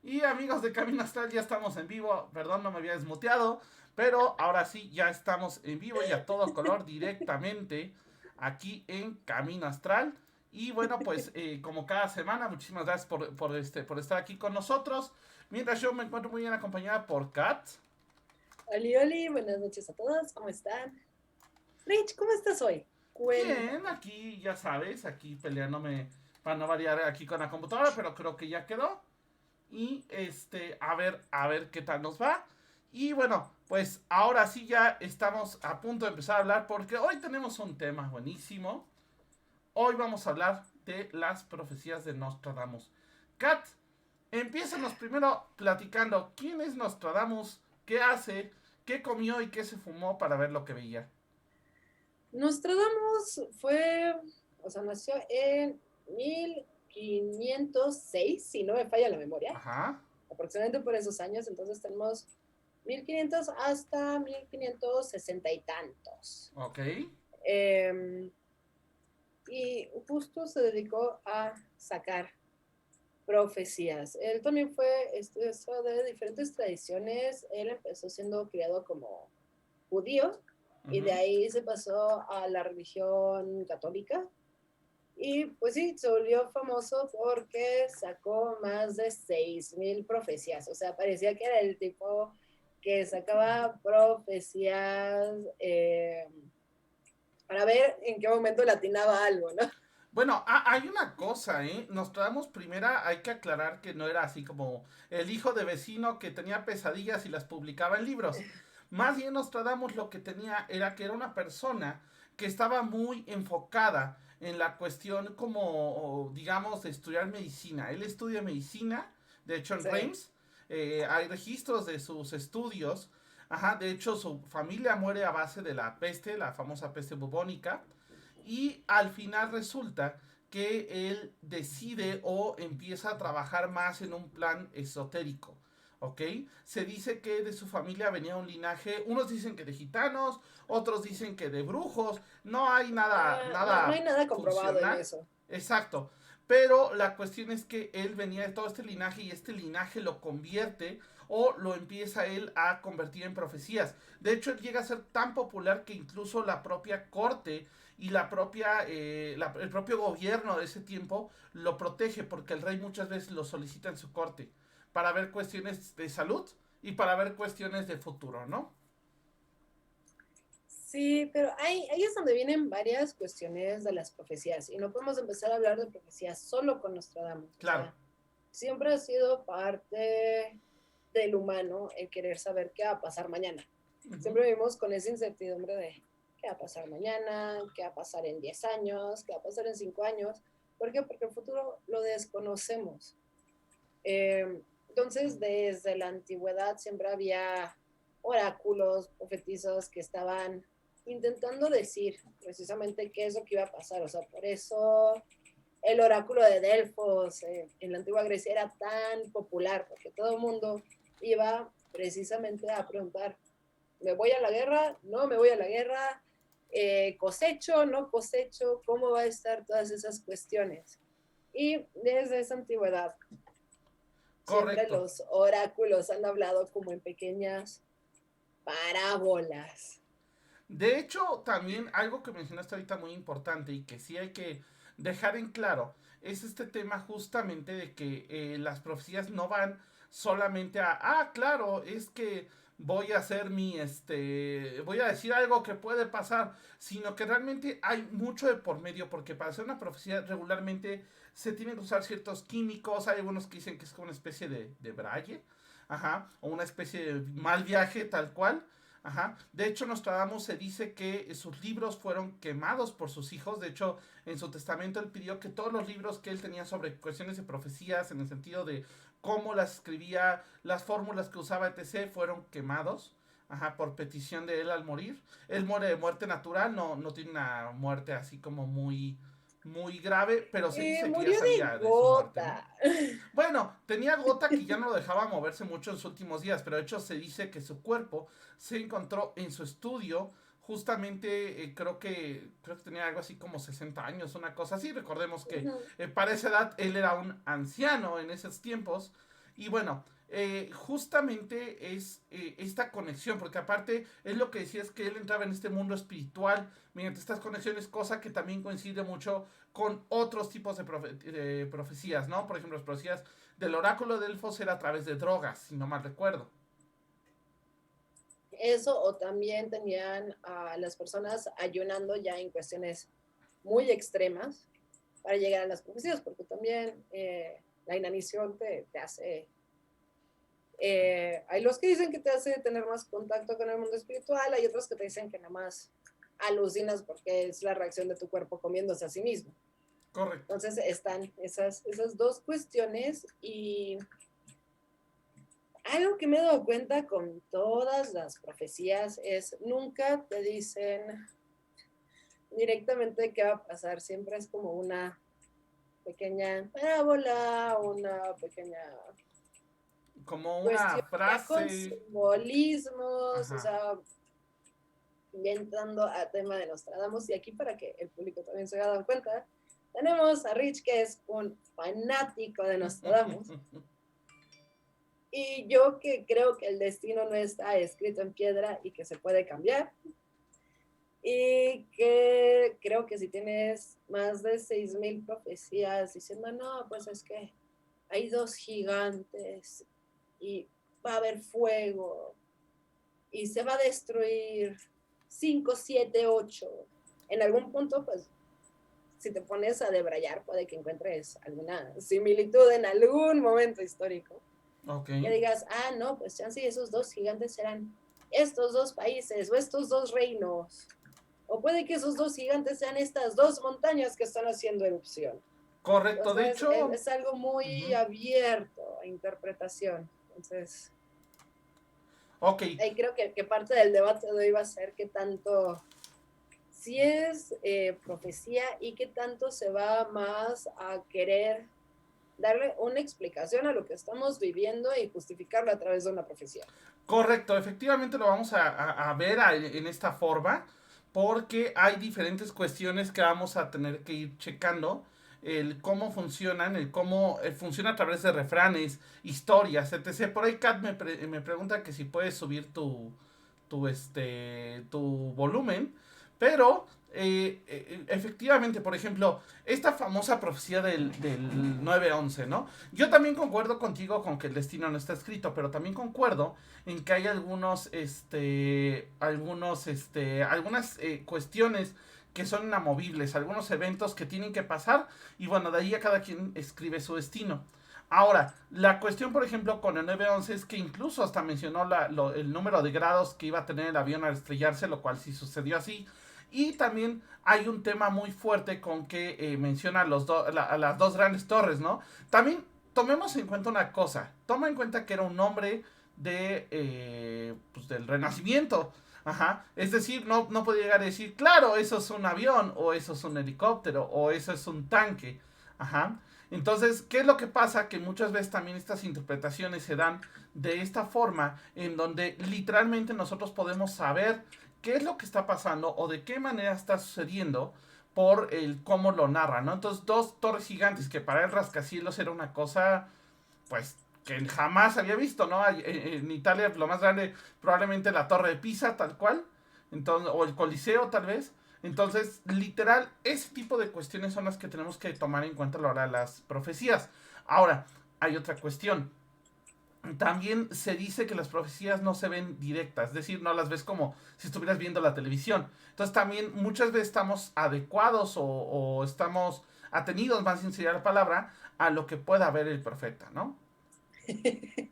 Y amigos de Camino Astral, ya estamos en vivo. Perdón, no me había desmuteado. Pero ahora sí, ya estamos en vivo y a todo color directamente aquí en Camino Astral. Y bueno, pues como cada semana, muchísimas gracias por estar aquí con nosotros. Mientras yo me encuentro muy bien acompañada por Kat. Oli, Oli, buenas noches a todos, ¿cómo están? Rich, ¿cómo estás hoy? Bien, Cuéntame. aquí ya sabes, aquí peleándome para no variar aquí con la computadora, pero creo que ya quedó. Y a ver qué tal nos va. Y bueno, pues ahora sí ya estamos a punto de empezar a hablar porque hoy tenemos un tema buenísimo. Hoy vamos a hablar de las profecías de Nostradamus. Kat, empiézanos primero platicando quién es Nostradamus, qué hace, qué comió y qué se fumó para ver lo que veía. Nostradamus nació en 1506, si no me falla la memoria, Ajá, aproximadamente por esos años, entonces tenemos 1500 hasta 1560 y tantos. ok. Eh, y justo se dedicó a sacar profecías. Él también fue estudioso de diferentes tradiciones. Él empezó siendo criado como judío y de Ujú. ahí se pasó a la religión católica. Y pues sí, se volvió famoso porque sacó más de 6,000 profecías. O sea, parecía que era el tipo que sacaba profecías para ver en qué momento latinaba algo, ¿no? Bueno, hay una cosa, ¿eh? Nostradamus primera, hay que aclarar que no era así como el hijo de vecino que tenía pesadillas y las publicaba en libros. Más bien Nostradamus lo que tenía era que era una persona que estaba muy enfocada en la cuestión como, digamos, de estudiar medicina. Él estudia medicina, de hecho en Sí. Reims, hay registros de sus estudios. Ajá, de hecho su familia muere a base de la peste, la famosa peste bubónica. Y al final resulta que él decide o empieza a trabajar más en un plan esotérico. ¿Ok? Se dice que de su familia venía un linaje, unos dicen que de gitanos, otros dicen que de brujos, no hay nada, No hay nada nada comprobado en funcional, eso. exacto, pero la cuestión es que él venía de todo este linaje y este linaje lo convierte o lo empieza él a convertir en profecías. De hecho, él llega a ser tan popular que incluso la propia corte y el propio gobierno de ese tiempo lo protege porque el rey muchas veces lo solicita en su corte para ver cuestiones de salud y para ver cuestiones de futuro, ¿no? Sí, pero ahí es donde vienen varias cuestiones de las profecías y no podemos empezar a hablar de profecías solo con Nostradamus. O Claro. sea, siempre ha sido parte del humano el querer saber qué va a pasar mañana. Ujú. Siempre vivimos con esa incertidumbre de qué va a pasar mañana, qué va a pasar en 10 años, qué va a pasar en 5 años. ¿Por qué? Porque el futuro lo desconocemos. Entonces, desde la antigüedad siempre había oráculos, profetizos que estaban intentando decir precisamente qué es lo que iba a pasar. O sea, por eso el oráculo de Delfos en la antigua Grecia era tan popular, porque todo el mundo iba precisamente a preguntar, ¿me voy a la guerra? ¿No me voy a la guerra? ¿Cosecho? ¿No cosecho? ¿Cómo va a estar todas esas cuestiones? Y desde esa antigüedad siempre Correcto. los oráculos han hablado como en pequeñas parábolas. De hecho, también algo que mencionaste ahorita muy importante y que sí hay que dejar en claro es este tema justamente de que las profecías no van solamente claro, es que voy a hacer voy a decir algo que puede pasar, sino que realmente hay mucho de por medio, porque para hacer una profecía regularmente se tienen que usar ciertos químicos, hay algunos que dicen que es como una especie de braille, ajá, o una especie de mal viaje tal cual. Ajá. De hecho, Nostradamus se dice que sus libros fueron quemados por sus hijos. De hecho, en su testamento él pidió que todos los libros que él tenía sobre cuestiones de profecías, en el sentido de cómo las escribía, las fórmulas que usaba, etc., fueron quemados. Ajá, por petición de él al morir. Él muere de muerte natural, no tiene una muerte así como muy grave, pero se dice que ya Murió de sabía de su muerte, ¿no? gota. Bueno, tenía gota que ya no lo dejaba moverse mucho en sus últimos días, pero de hecho se dice que su cuerpo se encontró en su estudio. Justamente creo que tenía algo así como 60 años, una cosa así. Recordemos que para esa edad él era un anciano en esos tiempos Y bueno, justamente es esta conexión, porque aparte es lo que decías que él entraba en este mundo espiritual mediante estas conexiones, cosa que también coincide mucho con otros tipos de profecías, ¿no? Por ejemplo, las profecías del oráculo de Delfos era a través de drogas, si no mal recuerdo. Eso, o también tenían a las personas ayunando ya en cuestiones muy extremas para llegar a las profecías, porque también la inanición te hace hay los que dicen que te hace tener más contacto con el mundo espiritual, hay otros que te dicen que nada más alucinas porque es la reacción de tu cuerpo comiéndose a sí mismo. Correcto. Entonces están esas dos cuestiones y algo que me he dado cuenta con todas las profecías es nunca te dicen directamente qué va a pasar, siempre es como una pequeña parábola, una pequeña Como una cuestión ya con frase. simbolismos, o Ajá. sea, ya entrando a tema de Nostradamus, y aquí para que el público también se haya dado cuenta, tenemos a Rich, que es un fanático de Nostradamus, y yo que creo que el destino no está escrito en piedra y que se puede cambiar, y que creo que si tienes más de 6,000 profecías diciendo, no, pues es que hay dos gigantes y va a haber fuego y se va a destruir 5, 7, 8. En algún punto, pues, si te pones a debrayar, puede que encuentres alguna similitud en algún momento histórico. Ok. Que digas, ah, no, pues chance esos dos gigantes serán estos dos países o estos dos reinos. O puede que esos dos gigantes sean estas dos montañas que están haciendo erupción. Correcto. De Entonces, hecho, es algo muy uh-huh. abierto a interpretación. Entonces, Ok. ahí creo que parte del debate de hoy va a ser qué tanto si es profecía y qué tanto se va más a querer darle una explicación a lo que estamos viviendo y justificarlo a través de una profecía. Correcto, efectivamente lo vamos a ver en esta forma, porque hay diferentes cuestiones que vamos a tener que ir checando, el cómo funcionan, el cómo funciona a través de refranes, historias, etc. Por ahí Kat me pregunta que si puedes subir tu volumen, pero efectivamente, por ejemplo, esta famosa profecía del 9-11, ¿no? Yo también concuerdo contigo con que el destino no está escrito, pero también concuerdo en que hay algunas cuestiones que son inamovibles, algunos eventos que tienen que pasar y bueno, de ahí a cada quien escribe su destino. Ahora, la cuestión, por ejemplo, con el 911 es que incluso hasta mencionó el número de grados que iba a tener el avión al estrellarse, lo cual sí sucedió así. Y también hay un tema muy fuerte con que menciona las dos grandes torres, ¿no? También tomemos en cuenta una cosa. Toma en cuenta que era un hombre del Renacimiento. Ajá. Es decir, no puede llegar a decir, claro, eso es un avión, o eso es un helicóptero, o eso es un tanque. Ajá. Entonces, ¿qué es lo que pasa? Que muchas veces también estas interpretaciones se dan de esta forma, en donde literalmente nosotros podemos saber qué es lo que está pasando o de qué manera está sucediendo por el cómo lo narra, ¿no? Entonces, dos torres gigantes que para el rascacielos era una cosa, pues, que jamás había visto, ¿no? En Italia lo más grande probablemente la torre de Pisa, tal cual, entonces, o el Coliseo tal vez. Entonces, literal, ese tipo de cuestiones son las que tenemos que tomar en cuenta a la hora de las profecías. Ahora, hay otra cuestión. También se dice que las profecías no se ven directas, es decir, no las ves como si estuvieras viendo la televisión. Entonces también muchas veces estamos adecuados o estamos atenidos, más sin sería la palabra, a lo que pueda ver el profeta, ¿no? Sí,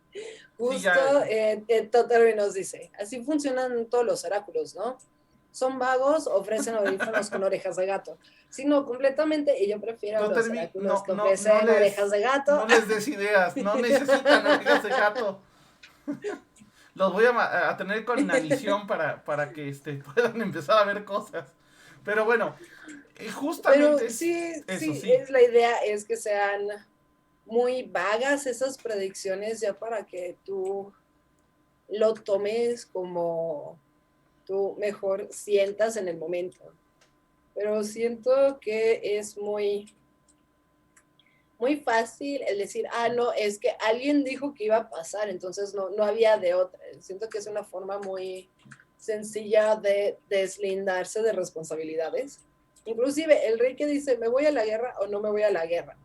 Justo ya. Totoro nos dice, así funcionan todos los oráculos, ¿no? Son vagos, ofrecen audífonos con orejas de gato. Sí, no, completamente, y yo prefiero los oráculos No, que no, no ofrecen orejas les, de gato. no les des ideas, no necesitan orejas de gato. Los voy a tener con inanición para que puedan empezar a ver cosas. Pero bueno, justamente Pero es sí, eso, sí, sí. es la idea es que sean muy vagas esas predicciones ya para que tú lo tomes como tú mejor sientas en el momento. Pero siento que es muy muy fácil el decir, no, es que alguien dijo que iba a pasar, entonces no había de otra. Siento que es una forma muy sencilla de deslindarse de responsabilidades. Inclusive el rey que dice, ¿me voy a la guerra o no me voy a la guerra?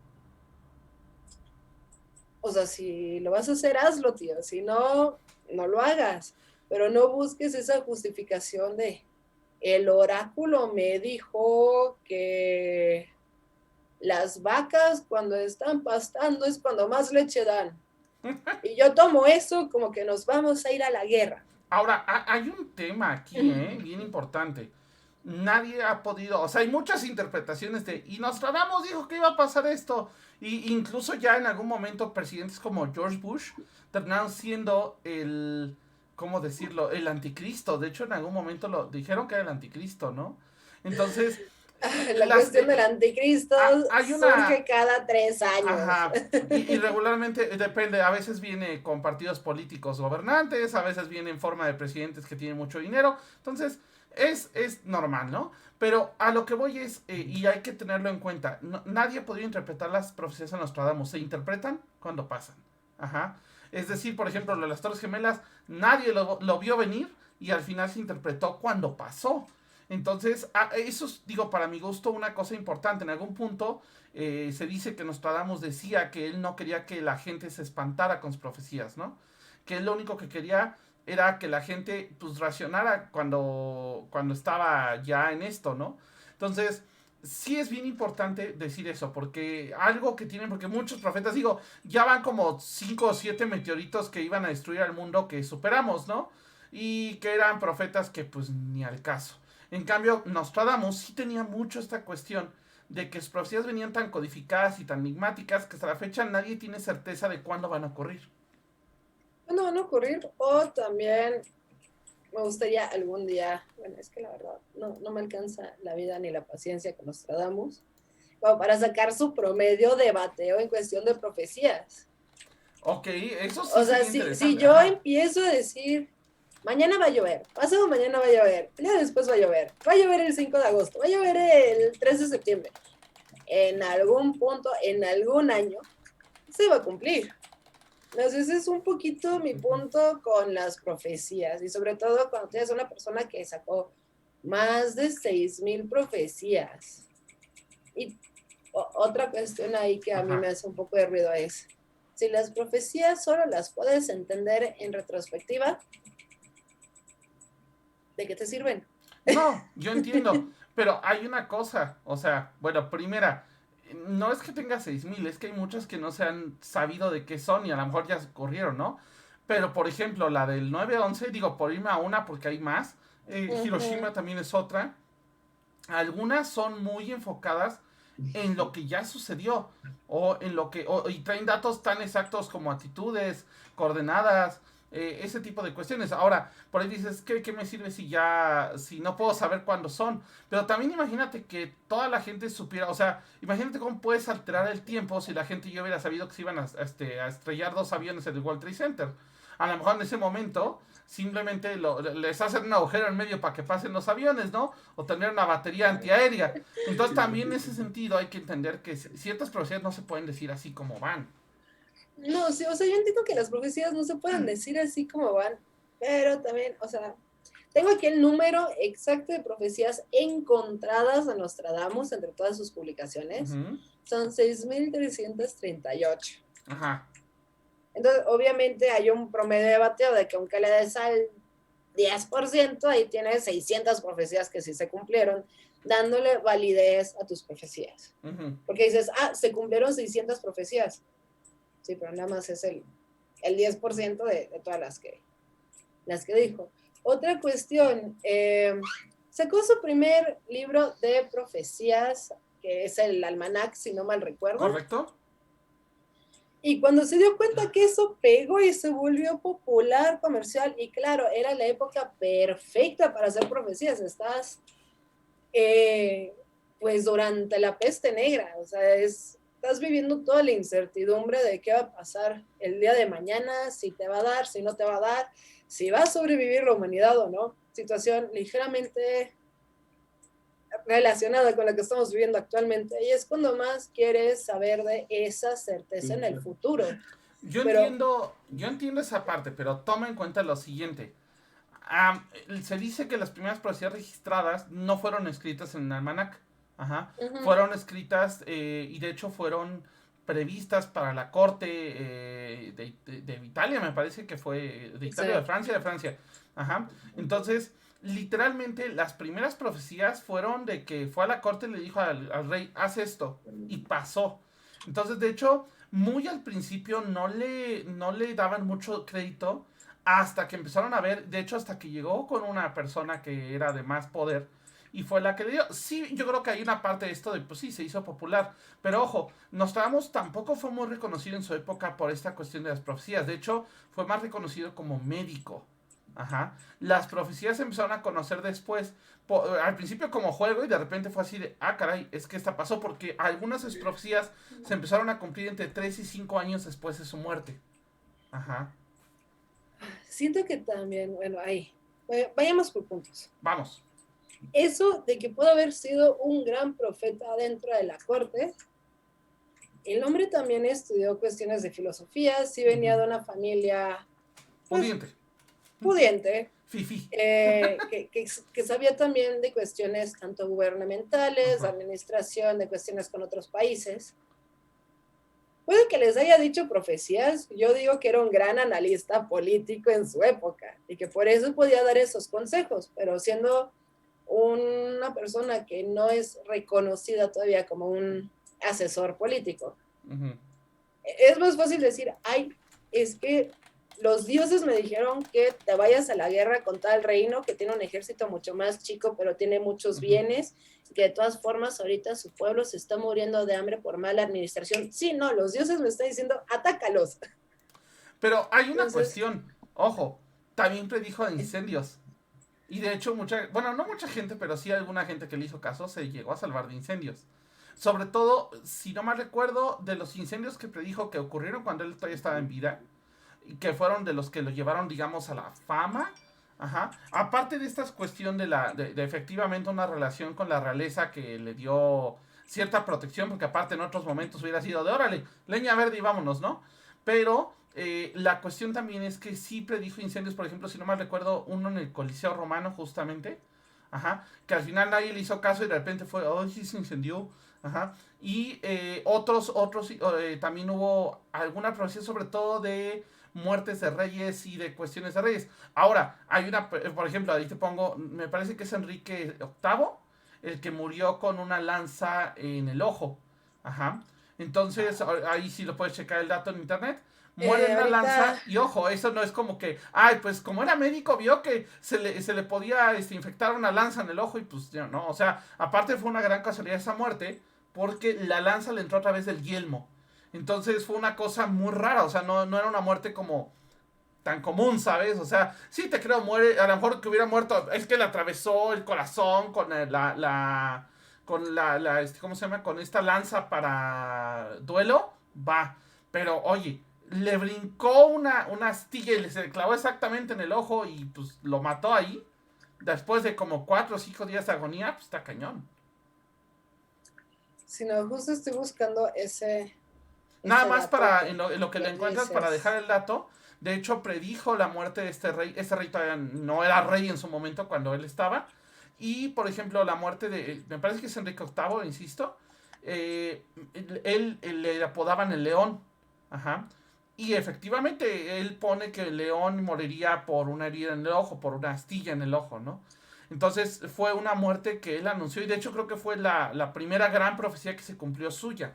O sea, si lo vas a hacer, hazlo, tío. Si no, no lo hagas. Pero no busques esa justificación de el oráculo me dijo que las vacas cuando están pastando es cuando más leche dan. Y yo tomo eso como que nos vamos a ir a la guerra. Ahora, hay un tema aquí, bien importante. Nadie ha podido, o sea, hay muchas interpretaciones de, y Nostradamus dijo que iba a pasar esto. Y incluso ya en algún momento presidentes como George Bush terminaron siendo el, ¿cómo decirlo? El anticristo. De hecho, en algún momento lo dijeron que era el anticristo, ¿no? Entonces, La cuestión del anticristo hay una, surge cada 3 años. ajá, y regularmente depende, a veces viene con partidos políticos gobernantes, a veces viene en forma de presidentes que tienen mucho dinero, entonces es normal, ¿no? Pero a lo que voy es, y hay que tenerlo en cuenta, nadie podría interpretar las profecías de Nostradamus, se interpretan cuando pasan, ajá. Es decir, por ejemplo, lo de las Torres Gemelas, nadie lo vio venir y al final se interpretó cuando pasó. Entonces, eso es, digo, para mi gusto, una cosa importante. En algún punto se dice que Nostradamus decía que él no quería que la gente se espantara con sus profecías, ¿no? Que él lo único que quería era que la gente, pues, racionara cuando estaba ya en esto, ¿no? Entonces, sí es bien importante decir eso, porque algo que tienen, porque muchos profetas, digo, ya van como 5 o 7 meteoritos que iban a destruir al mundo que superamos, ¿no? Y que eran profetas que, pues, ni al caso. En cambio, Nostradamus sí tenía mucho esta cuestión de que sus profecías venían tan codificadas y tan enigmáticas que hasta la fecha nadie tiene certeza de cuándo van a ocurrir. ¿Cuándo van a ocurrir? O también me gustaría algún día, bueno, es que la verdad no me alcanza la vida ni la paciencia que nos tratamos, como para sacar su promedio de bateo en cuestión de profecías. Ok, eso sí O sea, sería si interesante. yo Ajá. empiezo a decir, mañana va a llover, pasado mañana va a llover, el día después va a llover el 5 de agosto, va a llover el 3 de septiembre, en algún punto, en algún año, se va a cumplir. Entonces, ese es un poquito mi punto con las profecías y sobre todo cuando tienes una persona que sacó más de 6,000 profecías. Y otra cuestión ahí que a mí me Ajá. hace un poco de ruido es, si las profecías solo las puedes entender en retrospectiva, ¿de qué te sirven? No, yo entiendo, pero hay una cosa, o sea, bueno, primera, no es que tenga 6,000, es que hay muchas que no se han sabido de qué son y a lo mejor ya ocurrieron, ¿no? Pero, por ejemplo, la del 9-11, digo, por irme a una porque hay más, Ujú. Hiroshima también es otra, algunas son muy enfocadas en lo que ya sucedió o en lo que y traen datos tan exactos como actitudes, coordenadas, ese tipo de cuestiones. Ahora, por ahí dices, ¿qué me sirve si no puedo saber cuándo son? Pero también imagínate que toda la gente supiera, o sea, imagínate cómo puedes alterar el tiempo si la gente ya hubiera sabido que se iban a estrellar dos aviones en el World Trade Center. A lo mejor en ese momento simplemente les hacen un agujero en medio para que pasen los aviones, ¿no? O tener una batería antiaérea. Entonces también en ese sentido hay que entender que ciertas profecías no se pueden decir así como van. No, sí, o sea, yo entiendo que las profecías no se pueden decir así como van, pero también, o sea, tengo aquí el número exacto de profecías encontradas a Nostradamus entre todas sus publicaciones. Ujú. Son 6,338. Ajá. Entonces, obviamente hay un promedio de bateo de que aunque le des al 10%, ahí tienes 600 profecías que sí se cumplieron, dándole validez a tus profecías. Ujú. Porque dices, se cumplieron 600 profecías. Sí, pero nada más es el 10% de todas las que dijo. Otra cuestión, sacó su primer libro de profecías, que es el Almanac, si no mal recuerdo. ¿Correcto? Y cuando se dio cuenta que eso pegó y se volvió popular, comercial, y claro, era la época perfecta para hacer profecías. Estás, pues, durante la peste negra, o sea, estás viviendo toda la incertidumbre de qué va a pasar el día de mañana, si te va a dar, si no te va a dar, si va a sobrevivir la humanidad o no. Situación ligeramente relacionada con lo que estamos viviendo actualmente, y es cuando más quieres saber de esa certeza en el futuro. Pero Yo entiendo esa parte, pero toma en cuenta lo siguiente. Se dice que las primeras profecías registradas no fueron escritas en el almanac. Ajá. Fueron escritas y de hecho fueron previstas para la corte de Italia, me parece que fue de Italia, de Francia. Ajá. Entonces, literalmente las primeras profecías fueron de que fue a la corte y le dijo al rey, haz esto. Y pasó. Entonces, de hecho, muy al principio no le daban mucho crédito hasta que empezaron a ver, de hecho, hasta que llegó con una persona que era de más poder y fue la que le dio. Sí, yo creo que hay una parte de esto de, pues sí, se hizo popular. Pero ojo, Nostradamus tampoco fue muy reconocido en su época por esta cuestión de las profecías. De hecho, fue más reconocido como médico. Ajá. Las profecías se empezaron a conocer después, al principio como juego y de repente fue así de, ah, caray, es que esta pasó porque algunas de sus profecías se empezaron a cumplir entre 3 y 5 años después de su muerte. Ajá. Siento que también, bueno, ahí, vayamos por puntos. Vamos. Eso de que pudo haber sido un gran profeta dentro de la corte, el hombre también estudió cuestiones de filosofía, sí venía de una familia pues, pudiente, Fifi. Que sabía también de cuestiones tanto gubernamentales, de administración, de cuestiones con otros países. Puede que les haya dicho profecías, yo digo que era un gran analista político en su época y que por eso podía dar esos consejos, pero siendo una persona que no es reconocida todavía como un asesor político, es más fácil decir, ay, es que los dioses me dijeron que te vayas a la guerra con tal reino que tiene un ejército mucho más chico, pero tiene muchos bienes, que de todas formas ahorita su pueblo se está muriendo de hambre por mala administración. Sí, no, los dioses me están diciendo, atácalos. Pero hay una cuestión, ojo, también predijo incendios. Y de hecho, no mucha gente, pero sí alguna gente que le hizo caso se llegó a salvar de incendios. Sobre todo, si no mal recuerdo, de los incendios que predijo que ocurrieron cuando él todavía estaba en vida, que fueron de los que lo llevaron, digamos, a la fama. Ajá. Aparte de esta cuestión de efectivamente una relación con la realeza que le dio cierta protección, porque aparte en otros momentos hubiera sido de órale, leña verde y vámonos, ¿no? Pero la cuestión también es que sí predijo incendios, por ejemplo, si no mal recuerdo, uno en el Coliseo Romano, justamente. Ajá. Que al final nadie le hizo caso y de repente fue, oh, sí se incendió. Ajá. Y otros, también hubo alguna profecía, sobre todo de muertes de reyes y de cuestiones de reyes. Ahora, hay una, por ejemplo, ahí te pongo, me parece que es Enrique VIII, el que murió con una lanza en el ojo. Ajá. Entonces, ahí sí lo puedes checar el dato en internet. Muere en una lanza y ojo, eso no es como que, ay, pues como era médico vio que se le podía infectar una lanza en el ojo y pues no, o sea, aparte fue una gran casualidad esa muerte porque la lanza le entró a través del yelmo. Entonces fue una cosa muy rara, o sea, no era una muerte como tan común, ¿sabes? O sea, sí te creo, muere, a lo mejor que hubiera muerto, es que le atravesó el corazón con ¿cómo se llama? Con esta lanza para duelo, va. Pero, oye, le brincó una astilla y se le clavó exactamente en el ojo y pues lo mató ahí. Después de como 4 o 5 días de agonía, pues está cañón. Si no, justo estoy buscando ese Nada más para, en lo que le encuentras, para dejar el dato, de hecho predijo la muerte de este rey todavía no era rey en su momento cuando él estaba, y por ejemplo la muerte me parece que es Enrique VIII, insisto, él le apodaban el león, ajá, y efectivamente él pone que el león moriría por una herida en el ojo, por una astilla en el ojo, ¿no? Entonces fue una muerte que él anunció y de hecho creo que fue la primera gran profecía que se cumplió suya.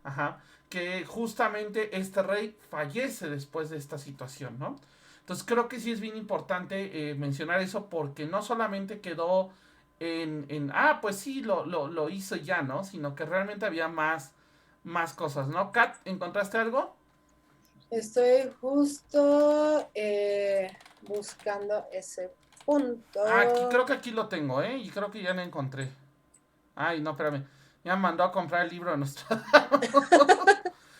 Ajá. Que justamente este rey fallece después de esta situación, ¿no? Entonces creo que sí es bien importante mencionar eso porque no solamente quedó pues sí, lo hizo ya, ¿no? Sino que realmente había más cosas, ¿no? Kat, ¿encontraste algo? Estoy justo buscando ese punto. Creo que aquí lo tengo, ¿eh? Y creo que ya lo encontré. Ay, no, espérame. Ya me mandó a comprar el libro de nuestro...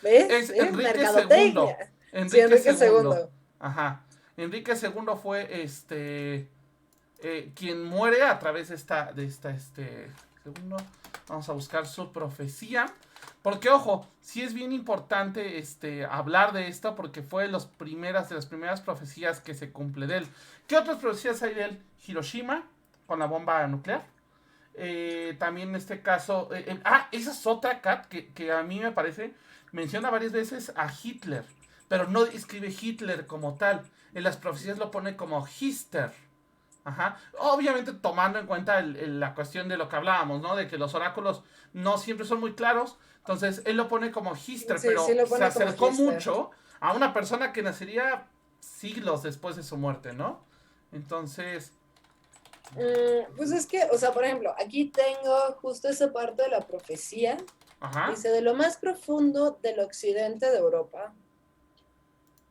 ¿Ves? Es Enrique II. Sí, Enrique II. Ajá. Enrique II fue quien muere a través de esta segundo. Vamos a buscar su profecía. Porque, ojo, sí es bien importante hablar de esto porque fue de las primeras profecías que se cumple de él. ¿Qué otras profecías hay de él? Hiroshima, con la bomba nuclear. También en este caso... esa es otra, Kat, que a mí me parece... Menciona varias veces a Hitler, pero no escribe Hitler como tal. En las profecías lo pone como Hister. Ajá. Obviamente tomando en cuenta la cuestión de lo que hablábamos, ¿no? De que los oráculos no siempre son muy claros. Entonces él lo pone como Hister, Sí, sí pero lo se pone como acercó Hister. mucho a una persona que nacería siglos después de su muerte, ¿no? Entonces, Pues es que, o sea, por ejemplo, aquí tengo justo esa parte de la profecía. ajá. Dice, de lo más profundo del occidente de Europa,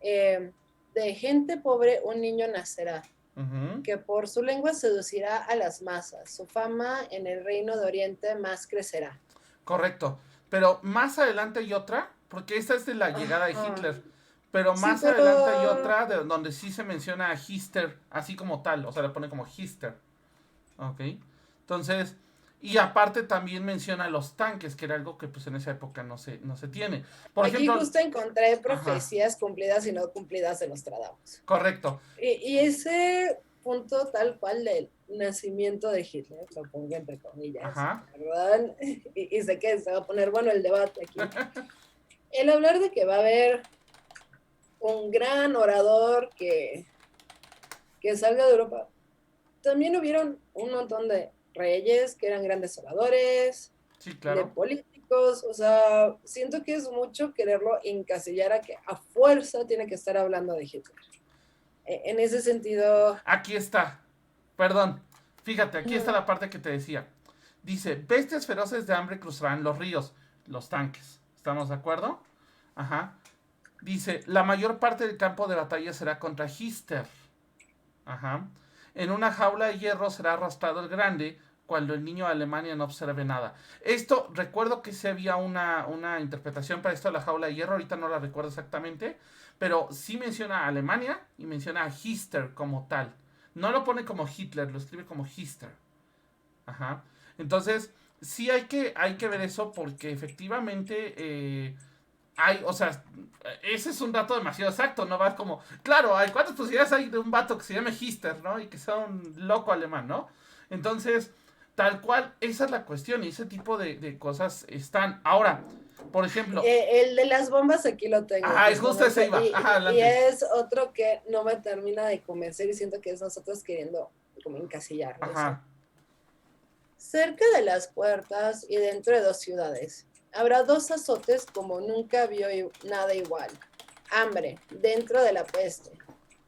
de gente pobre un niño nacerá, Uh-huh. que por su lengua seducirá a las masas. Su fama en el reino de Oriente más crecerá. Correcto. Pero más adelante hay otra, porque esta es de la llegada de Ajá. Hitler. Pero Sí, más adelante hay pero otra donde sí se menciona a Hister, así como tal. O sea, le pone como Hister. Ok. Entonces, y aparte también menciona los tanques, que era algo que pues en esa época no se tiene. Por aquí ejemplo, justo encontré ajá, profecías cumplidas y no cumplidas de Nostradamus. correcto. Y ese punto tal cual del nacimiento de Hitler, lo pongo entre comillas, Ajá. ¿verdad? Y sé que se va a poner bueno el debate aquí. El hablar de que va a haber un gran orador que salga de Europa, también hubieron un montón de reyes que eran grandes oradores, Sí, de claro. políticos, o sea, siento que es mucho quererlo encasillar a que a fuerza tiene que estar hablando de Hitler. En ese sentido, Aquí está. Perdón. Fíjate, aquí está la parte que te decía. Dice, bestias feroces de hambre cruzarán los ríos, los tanques. ¿Estamos de acuerdo? Ajá. Dice, la mayor parte del campo de batalla será contra Hister. Ajá. En una jaula de hierro será arrastrado el grande cuando el niño de Alemania no observe nada. Esto, recuerdo que sí había una interpretación para esto de la jaula de hierro, ahorita no la recuerdo exactamente, pero sí menciona a Alemania y menciona a Hister como tal. No lo pone como Hitler, lo escribe como Hister. Ajá. Entonces, sí hay que ver eso porque efectivamente o sea, ese es un dato demasiado exacto, ¿no? Va como, claro, hay cuántas posibilidades hay de un vato que se llame Hister, ¿no? Y que sea un loco alemán, ¿no? Entonces, tal cual, esa es la cuestión y ese tipo de cosas están. Ahora, por ejemplo, el de las bombas aquí lo tengo es justo ese justamente iba, ajá, y adelante. es otro que no me termina de convencer y siento que es nosotros queriendo como encasillarlo. Dice, Ajá. cerca de las puertas y dentro de dos ciudades habrá dos azotes como nunca vio nada igual. Hambre dentro de la peste,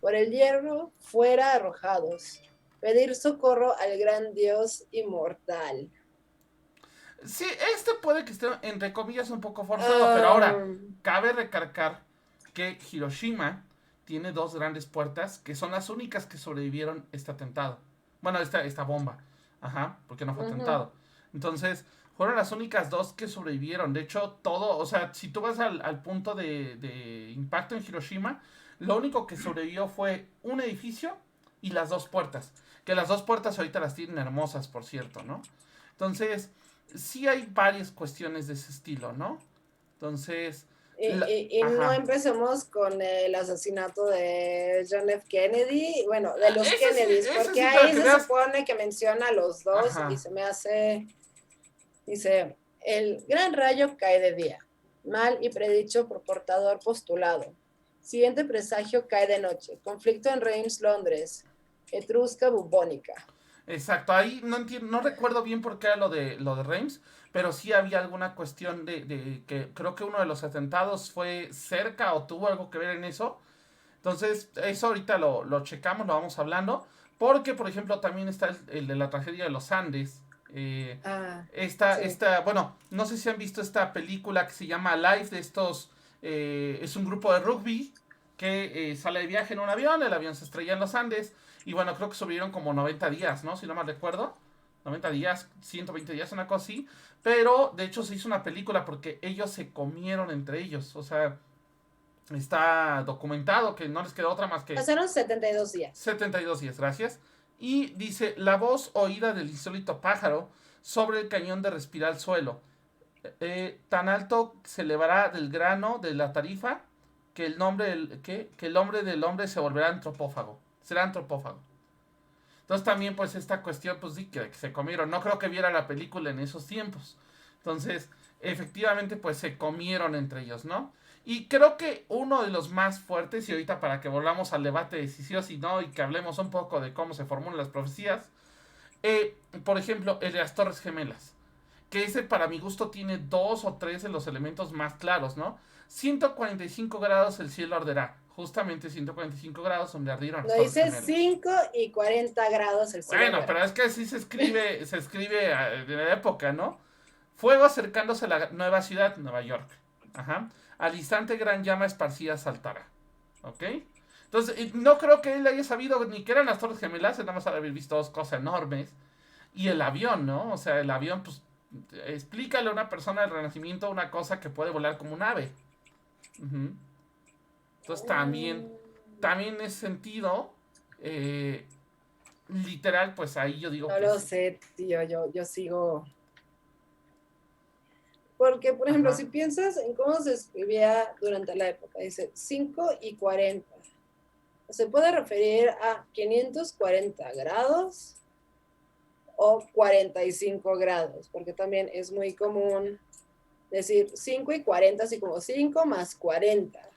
por el hierro fuera arrojados, pedir socorro al gran Dios inmortal. Sí, este puede que esté, entre comillas, un poco forzado, pero ahora, Um, cabe recalcar que Hiroshima tiene dos grandes puertas que son las únicas que sobrevivieron este atentado. Bueno, esta bomba. Ajá, porque no fue uh-huh. atentado. Entonces, fueron las únicas dos que sobrevivieron. De hecho, todo, o sea, si tú vas al punto de impacto en Hiroshima, lo único que sobrevivió fue un edificio y las dos puertas. Que las dos puertas ahorita las tienen hermosas, por cierto, ¿no? Entonces, sí hay varias cuestiones de ese estilo, ¿no? Entonces, Y no ajá. empecemos con el asesinato de John F. Kennedy, bueno, de los Kennedys, Ese porque sí, para ahí que se veas. supone que menciona a los dos y Ajá. se me hace, dice, el gran rayo cae de día, mal y predicho por portador postulado. Siguiente presagio cae de noche, conflicto en Reims, Londres, etrusca bubónica. Exacto. Ahí no entiendo, no recuerdo bien por qué era lo de Reims, pero sí había alguna cuestión de que creo que uno de los atentados fue cerca o tuvo algo que ver en eso. Entonces, eso ahorita lo checamos, lo vamos hablando. Porque, por ejemplo, también está el de la tragedia de los Andes. Ah, Esta, sí. esta, bueno, no sé si han visto esta película que se llama Life de estos. Es un grupo de rugby que sale de viaje en un avión, el avión se estrella en los Andes. Y bueno, creo que sobrevivieron como 90 días, ¿no? Si no mal recuerdo. 90 días, 120 días, una cosa así. Pero de hecho se hizo una película porque ellos se comieron entre ellos. O sea, está documentado que no les quedó otra más que Pasaron 72 días. 72 días, gracias. Y dice, la voz oída del insólito pájaro sobre el cañón de respirar suelo. Tan alto se elevará del grano de la tarifa que el hombre del hombre se volverá antropófago. Será antropófago. Entonces también pues esta cuestión pues sí que se comieron. No creo que viera la película en esos tiempos. Entonces efectivamente pues se comieron entre ellos, ¿no? Y creo que uno de los más fuertes, y ahorita para que volvamos al debate de si sí o si no, y que hablemos un poco de cómo se formulan las profecías, por ejemplo, el de las Torres Gemelas, que ese para mi gusto tiene dos o tres de los elementos más claros, ¿no? 145 grados el cielo arderá, justamente 145 grados donde ardieron las No Torres dice Gemelas. 5 y 40 grados el cielo Bueno, arderá. pero es que así se escribe de la época, ¿no? Fuego acercándose a la nueva ciudad, Nueva York. Ajá. Al instante gran llama esparcida saltará. ¿Ok? Entonces, no creo que él haya sabido ni que eran las Torres Gemelas, nada más haber visto dos cosas enormes. Y el avión, ¿no? O sea, el avión, pues, explícale a una persona del Renacimiento una cosa que puede volar como un ave. Ujú. Entonces, también en ese sentido, eh, literal, pues ahí yo digo No que lo sí. sé, tío, yo sigo. Porque, por ejemplo, Ajá. si piensas en cómo se escribía durante la época, dice 5 y 40. Se puede referir a 540 grados o 45 grados, porque también es muy común decir 5 y 40, así como 5 más 40. Sí,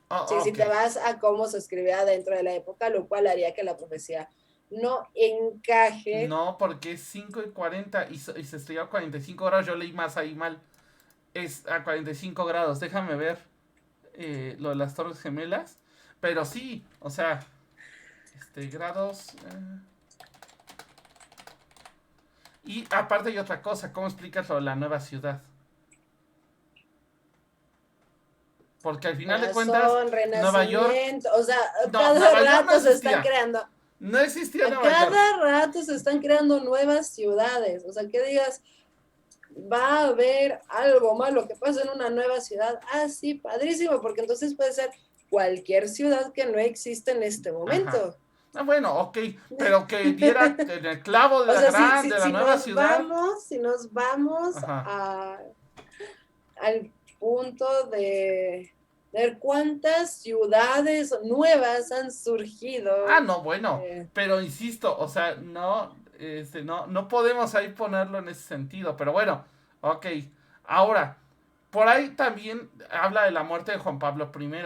Oh, si ok. te vas a cómo se escribía dentro de la época, lo cual haría que la profecía no encaje. No, porque es 5 y 40 y se estrelló a 45 grados. Yo leí más ahí mal. Es a 45 grados. Déjame ver lo de las Torres Gemelas. Pero sí, o sea, grados. Y aparte hay otra cosa. ¿Cómo explicas lo de la nueva ciudad? Porque al final de cuentas, Corazón, Nueva York. renacimiento, o sea, No, cada Nueva York no rato se están existía. creando, No existía a Nueva York. cada rato se están creando nuevas ciudades, o sea, que digas, va a haber algo malo que pasa en una nueva ciudad, ah, sí, padrísimo, porque entonces puede ser cualquier ciudad que no existe en este Ajá. momento. Ah, bueno, ok. Pero que diera en el clavo de O la sea, de la nueva ciudad. si nos vamos Ajá. al punto de ver cuántas ciudades nuevas han Ah, surgido. no, bueno, Eh, pero insisto, o sea, no podemos ahí ponerlo en ese sentido, pero bueno, ok. Ahora, por ahí también habla de la muerte de Juan Pablo I,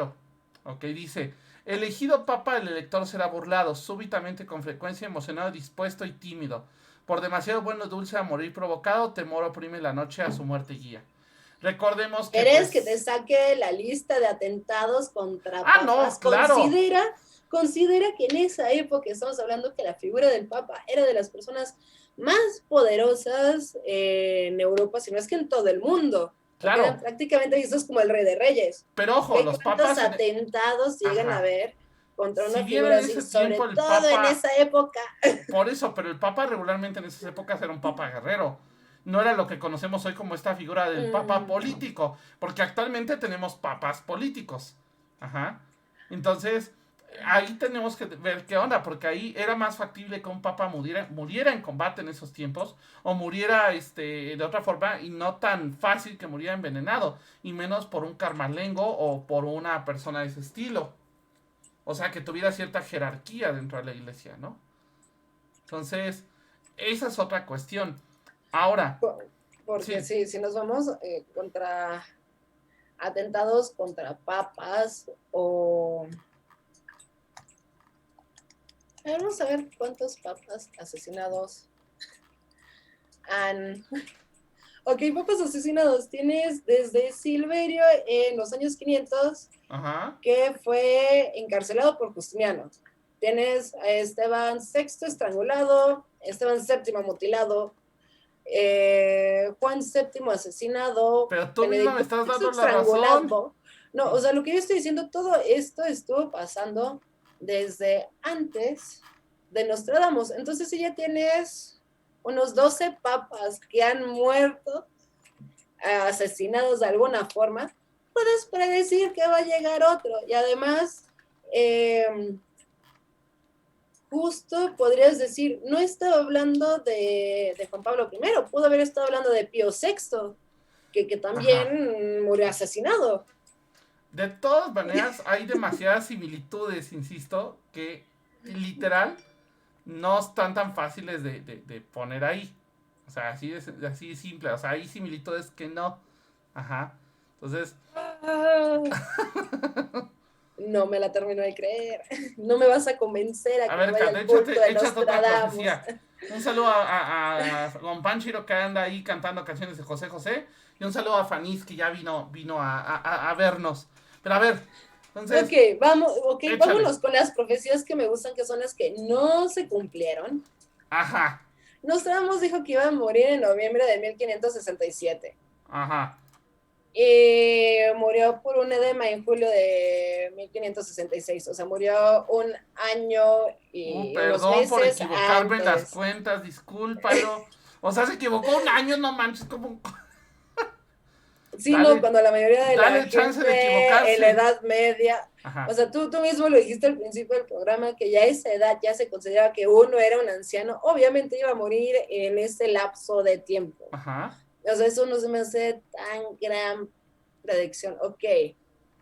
ok, dice, elegido papa, el elector será burlado, súbitamente con frecuencia emocionado, dispuesto y tímido. Por demasiado bueno dulce a morir provocado, temor oprime la noche a su muerte guía. Recordemos que ¿Quieres que te pues... saque la lista de atentados contra Ah, no, papas? claro. Considera que en esa época estamos hablando que la figura del papa era de las personas más poderosas en Europa, si no es que en todo el mundo, porque eran Claro, prácticamente vistos como el rey de reyes. pero ojo, ¿Okay? los ¿Cuántos papas en... atentados llegan a Ajá. haber contra Si una bien figura en así? ese Sobre tiempo el todo en papa, esa época. por eso, pero el papa regularmente en esas épocas era un papa guerrero. No era lo que conocemos hoy como esta figura del papa Mm, político, porque actualmente tenemos papas políticos. Ajá. Entonces, ahí tenemos que ver qué onda, porque ahí era más factible que un papa muriera en combate en esos tiempos, o muriera de otra forma, y no tan fácil que muriera envenenado, y menos por un carmalengo o por una persona de ese estilo. O sea, que tuviera cierta jerarquía dentro de la iglesia, ¿no? Entonces, esa es otra cuestión. Ahora, porque sí, sí, si nos vamos contra atentados contra papas o... Vamos a ver cuántos papas asesinados han... Ok, papas asesinados. Tienes desde Silverio en los años 500, ajá. que fue encarcelado por Justiniano. Tienes a Esteban VI estrangulado, Esteban VII mutilado, Juan VII asesinado, Pero tú misma me Benedicto estás VI dando la razón. estrangulado. No, o sea, lo que yo estoy diciendo, todo esto estuvo pasando desde antes de Nostradamus. Entonces, si ya tienes unos 12 papas que han muerto, asesinados de alguna forma, puedes predecir que va a llegar otro. Y además, justo podrías decir, no estaba hablando de Juan Pablo I, pudo haber estado hablando de Pío VI, que Ajá. también murió asesinado. De todas maneras, hay demasiadas similitudes, insisto, que literal no están tan fáciles de poner ahí. O sea, así de simple. O sea, hay similitudes que no. Ajá. Entonces, Ah, no me la termino de creer. No me vas a convencer a a que me ver, vaya Kat, al culto de échate otra Nostradamus. profecía. Un saludo a Don Panchiro que anda ahí cantando canciones de José José. Y un saludo a Fanis que ya vino a vernos. Pero a ver, entonces, Ok, échale. vámonos con las profecías que me gustan, que son las que no se cumplieron. Ajá, Nostradamus dijo que iba a morir en noviembre de 1567. ajá. Murió por un edema en julio de 1566, o sea, murió un año y unos Perdón por meses equivocarme en las antes. cuentas, discúlpalo. O sea, se equivocó un año, no manches, como... Sí, no, Dale, cuando la mayoría de la dale chance de gente en la equivocarse. Edad Media, o Ajá, sea, tú mismo lo dijiste al principio del programa, que ya a esa edad ya se consideraba que uno era un anciano, obviamente iba a morir en ese lapso de tiempo. ajá. O sea, eso no se me hace tan gran predicción. Ok.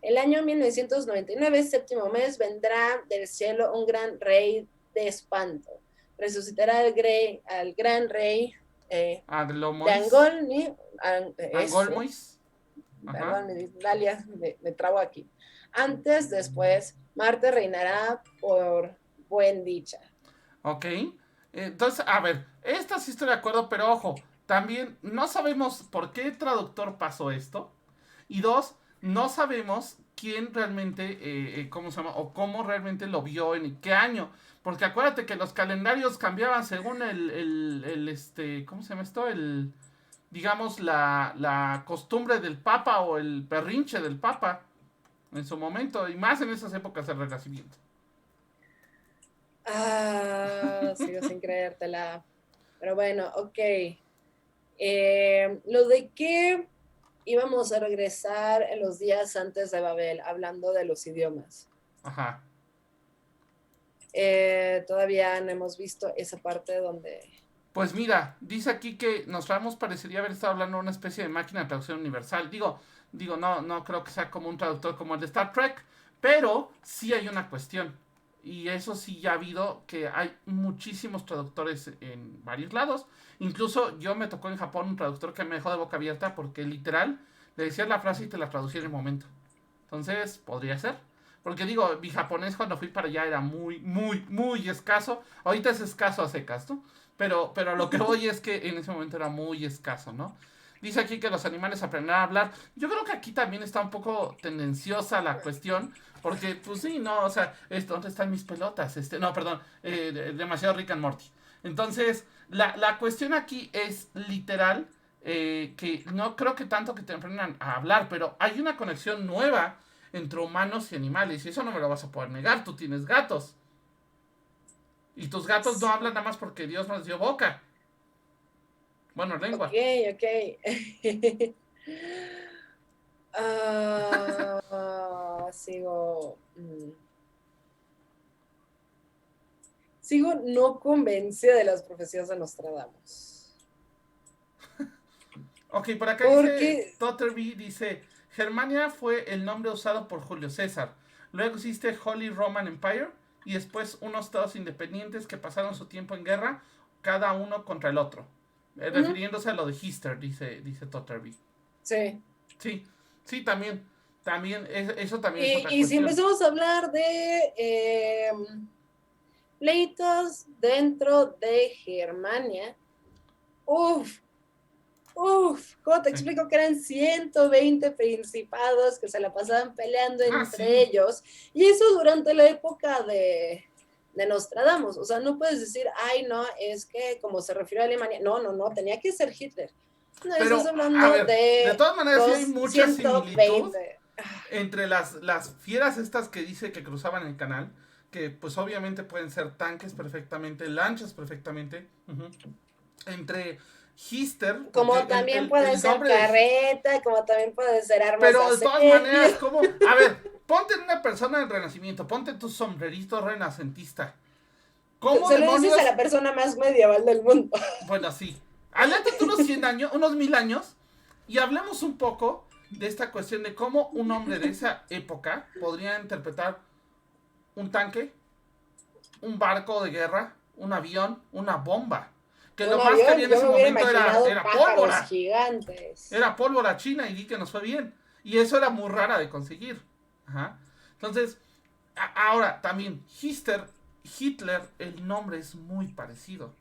El año 1999, séptimo mes, vendrá del cielo un gran rey de espanto. Resucitará al gran rey de Adlomois, Angolni. Eso, Angolmois. Ajá. perdón, Dalia, me trabo aquí. Antes, después, Marte reinará por buen dicha. Ok. Entonces, a ver, esta sí estoy de acuerdo, pero ojo, también no sabemos por qué el traductor pasó esto. Y dos, no sabemos quién realmente, ¿cómo se llama? O cómo realmente lo vio en qué año. Porque acuérdate que los calendarios cambiaban según ¿cómo se llama esto? Digamos, la costumbre del Papa o el perrinche del Papa en su momento. Y más en esas épocas del Renacimiento. Sigo sin creértela. Pero bueno, ok. Lo de que íbamos a regresar en los días antes de Babel, hablando de los idiomas. Ajá. Todavía no hemos visto esa parte donde... Pues mira, dice aquí que Nostradamus parecería haber estado hablando de una especie de máquina de traducción universal. No creo que sea como un traductor como el de Star Trek, pero sí hay una cuestión. Y eso sí ya ha habido que hay muchísimos traductores en varios lados. Incluso yo me tocó en Japón un traductor que me dejó de boca abierta porque literal le decías la frase y te la traducía en el momento. Entonces, podría ser. Porque digo, mi japonés cuando fui para allá era muy, muy, muy escaso. Ahorita es escaso a secas, ¿no? Pero lo que voy es que en ese momento era muy escaso, ¿no? Dice aquí que los animales aprenderán a hablar. Yo creo que aquí también está un poco tendenciosa la cuestión. Porque, pues sí, no, o sea, ¿dónde están mis pelotas? No, perdón, demasiado Rick and Morty. Entonces, la cuestión aquí es literal que no creo que tanto que te aprendan a hablar, pero hay una conexión nueva entre humanos y animales. Y eso no me lo vas a poder negar. Tú tienes gatos. Y tus gatos no hablan nada más porque Dios nos dio boca. Bueno, Ok, lengua. ok. Sigo... Sigo no convencida de las profecías de Nostradamus. Ok, por acá dice Porque, Totterby, dice, Germania fue el nombre usado por Julio César. Luego existe Holy Roman Empire y después unos estados independientes que pasaron su tiempo en guerra, cada uno contra el otro. Refiriéndose a lo de Hister, dice Totterby. sí. Sí, sí, también. Eso también es otra Y si cuestión. empezamos a hablar de pleitos dentro de Germania, uff, ¿cómo te Sí. explico que eran 120 principados que se la pasaban peleando Ah, entre sí. ellos? Y eso durante la época de Nostradamus. O sea, no puedes decir, ay, no, es que como se refirió a Alemania, no, tenía que ser Hitler. No, estás Pero, a hablando ver, de de todas maneras sí hay los mucha similitud 120. entre las fieras estas que dice que cruzaban el canal, que pues obviamente pueden ser tanques perfectamente, lanchas perfectamente, entre Hister, porque Como también puede el ser nombre de... carreta, como también puede ser armas de Pero de todas maneras, asedio. ¿cómo? A ver, ponte en una persona del Renacimiento, ponte tu sombrerito renacentista. ¿Cómo Se lo dices demonios? a la persona más medieval del mundo. Bueno, sí. Aléjate unos 100 años, unos 1000 años, y hablemos un poco de esta cuestión de cómo un hombre de esa época podría interpretar un tanque, un barco de guerra, un avión, una bomba. Que lo Un más que había avión, en yo ese me hubiera momento imaginado era pájaros pólvora. gigantes. Era pólvora china y di que nos fue bien. Y eso era muy rara de conseguir. Ajá. Entonces, ahora también, Hitler, el nombre es muy parecido.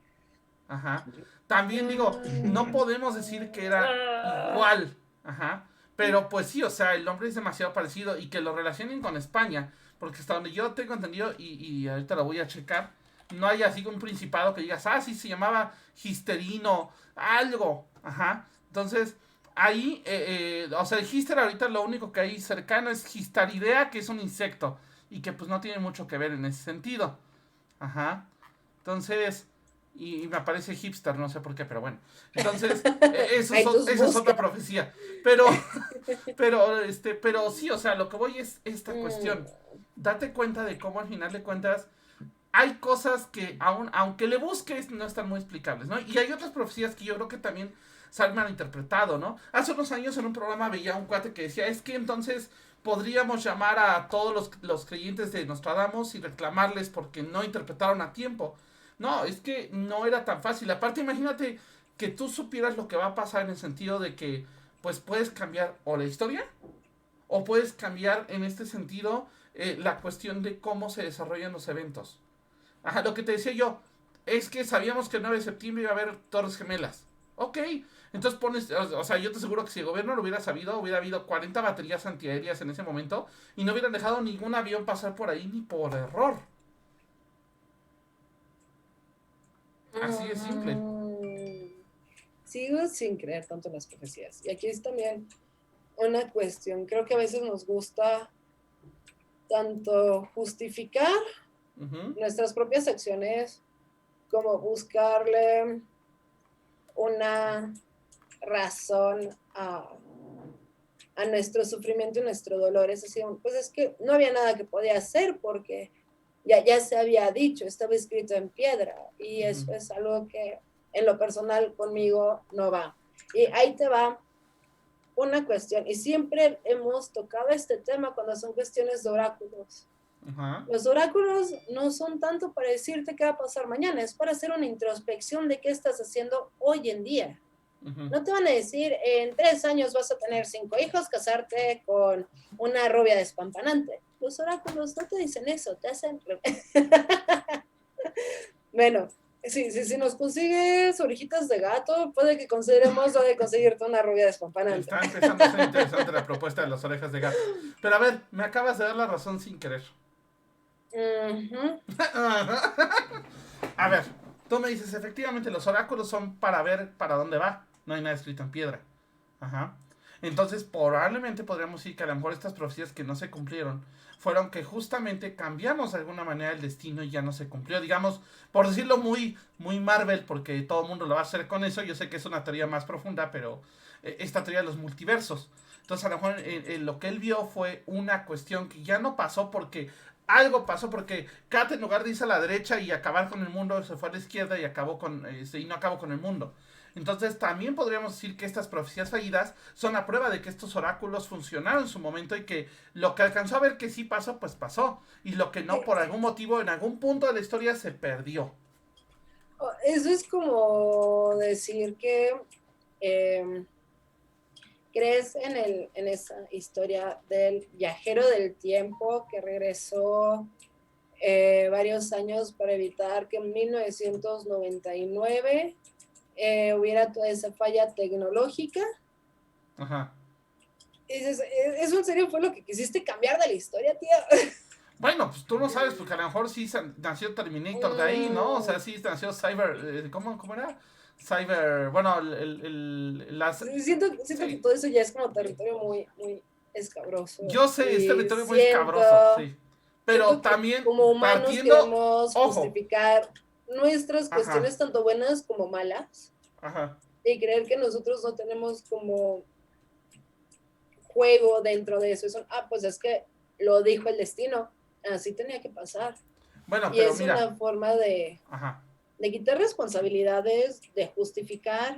Ajá. También digo, no podemos decir que era igual. Ajá. Pero pues sí, o sea, el nombre es demasiado parecido y que lo relacionen con España. Porque hasta donde yo tengo entendido, y ahorita lo voy a checar, no hay así un principado que digas, sí, se llamaba Histerino, algo. Ajá. Entonces, ahí, o sea, el Hister ahorita lo único que hay cercano es Histaridea, que es un insecto. Y que pues no tiene mucho que ver en ese sentido. Ajá. Entonces, y me aparece hipster, no sé por qué, pero bueno. Entonces, Ahí tus esa es otra búsquedas. profecía. Pero, pero sí, o sea, lo que voy es esta cuestión. Date cuenta de cómo al final de cuentas hay cosas que aunque le busques, no están muy explicables, ¿no? Y hay otras profecías que yo creo que también se han malinterpretado, ¿no? Hace unos años en un programa veía un cuate que decía, es que entonces podríamos llamar a todos los creyentes de Nostradamus y reclamarles porque no interpretaron a tiempo. No, es que no era tan fácil. Aparte, imagínate que tú supieras lo que va a pasar en el sentido de que, pues puedes cambiar o la historia o puedes cambiar en este sentido la cuestión de cómo se desarrollan los eventos. Ajá, lo que te decía yo, es que sabíamos que el 9 de septiembre iba a haber Torres Gemelas. Ok, entonces pones, o sea, yo te aseguro que si el gobierno lo hubiera sabido, hubiera habido 40 baterías antiaéreas en ese momento y no hubieran dejado ningún avión pasar por ahí ni por error. Así de simple. Mm, Sigo sin creer tanto en las profecías. Y aquí es también una cuestión. Creo que a veces nos gusta tanto justificar Ujú. nuestras propias acciones como buscarle una razón a nuestro sufrimiento y nuestro dolor. Es así, pues es que no había nada que podía hacer porque ya se había dicho, estaba escrito en piedra y Ujú. eso es algo que en lo personal conmigo no va. Y ahí te va una cuestión, y siempre hemos tocado este tema cuando son cuestiones de oráculos. Ajá. Los oráculos no son tanto para decirte qué va a pasar mañana, es para hacer una introspección de qué estás haciendo hoy en día. Ujú. No te van a decir, en 3 años vas a tener 5 hijos, casarte con una rubia despampanante. Los oráculos no te dicen eso, te hacen... Bueno, si nos consigues orejitas de gato, puede que consideremos lo de conseguirte una rubia despampanante. Está empezando a ser interesante la propuesta de las orejas de gato. Pero a ver, me acabas de dar la razón sin querer. Ujú. A ver, tú me dices, efectivamente los oráculos son para ver para dónde va. No hay nada escrito en piedra. Ajá. Entonces, probablemente podríamos decir que a lo mejor estas profecías que no se cumplieron fueron que justamente cambiamos de alguna manera el destino y ya no se cumplió. Digamos, por decirlo muy, muy Marvel, porque todo el mundo lo va a hacer con eso. Yo sé que es una teoría más profunda, pero esta teoría de los multiversos. Entonces, a lo mejor lo que él vio fue una cuestión que ya no pasó porque algo pasó porque Kat en lugar de irse a la derecha y acabar con el mundo se fue a la izquierda y acabó y no acabó con el mundo. Entonces también podríamos decir que estas profecías fallidas son la prueba de que estos oráculos funcionaron en su momento y que lo que alcanzó a ver que sí pasó, pues pasó. Y lo que no, por algún motivo, en algún punto de la historia se perdió. Eso es como decir que crees en esa historia del viajero del tiempo que regresó varios años para evitar que en 1999 hubiera toda esa falla tecnológica. Ajá. Y dices, ¿eso en serio fue lo que quisiste cambiar de la historia, tía? Bueno, pues tú no sabes, porque a lo mejor sí nació Terminator de ahí, ¿no? O sea, sí nació Cyber. ¿Cómo era? Cyber. Bueno, las. Siento que Sí. todo eso ya es como territorio muy, muy escabroso. Yo sé, es Y territorio muy escabroso, sí. Pero siento que también como humanos partiendo. queremos Ojo. justificar nuestras Ajá. cuestiones tanto buenas como malas Ajá. y creer que nosotros no tenemos como juego dentro de eso. Pues es que lo dijo el destino, así tenía que pasar. Bueno, Y pero es mira. una forma Ajá. de quitar responsabilidades, de justificar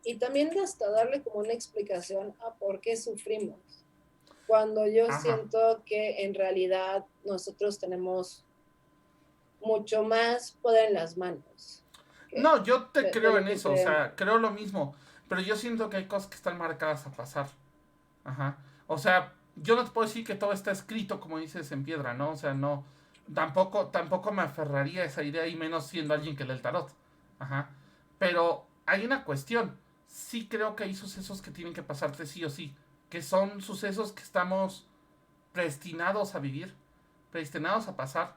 y también de hasta darle como una explicación a por qué sufrimos. Cuando yo Ajá. siento que en realidad nosotros tenemos mucho más poder en las manos que No, yo te de creo lo en que eso, o sea, creemos. creo lo mismo, pero yo siento que hay cosas que están marcadas a pasar. Ajá. O sea, yo no te puedo decir que todo está escrito, como dices, en piedra, ¿no? O sea, no. Tampoco me aferraría a esa idea, y menos siendo alguien que lee el tarot. Ajá. Pero hay una cuestión. Sí creo que hay sucesos que tienen que pasarte sí o sí. Que son sucesos que estamos predestinados a vivir, predestinados a pasar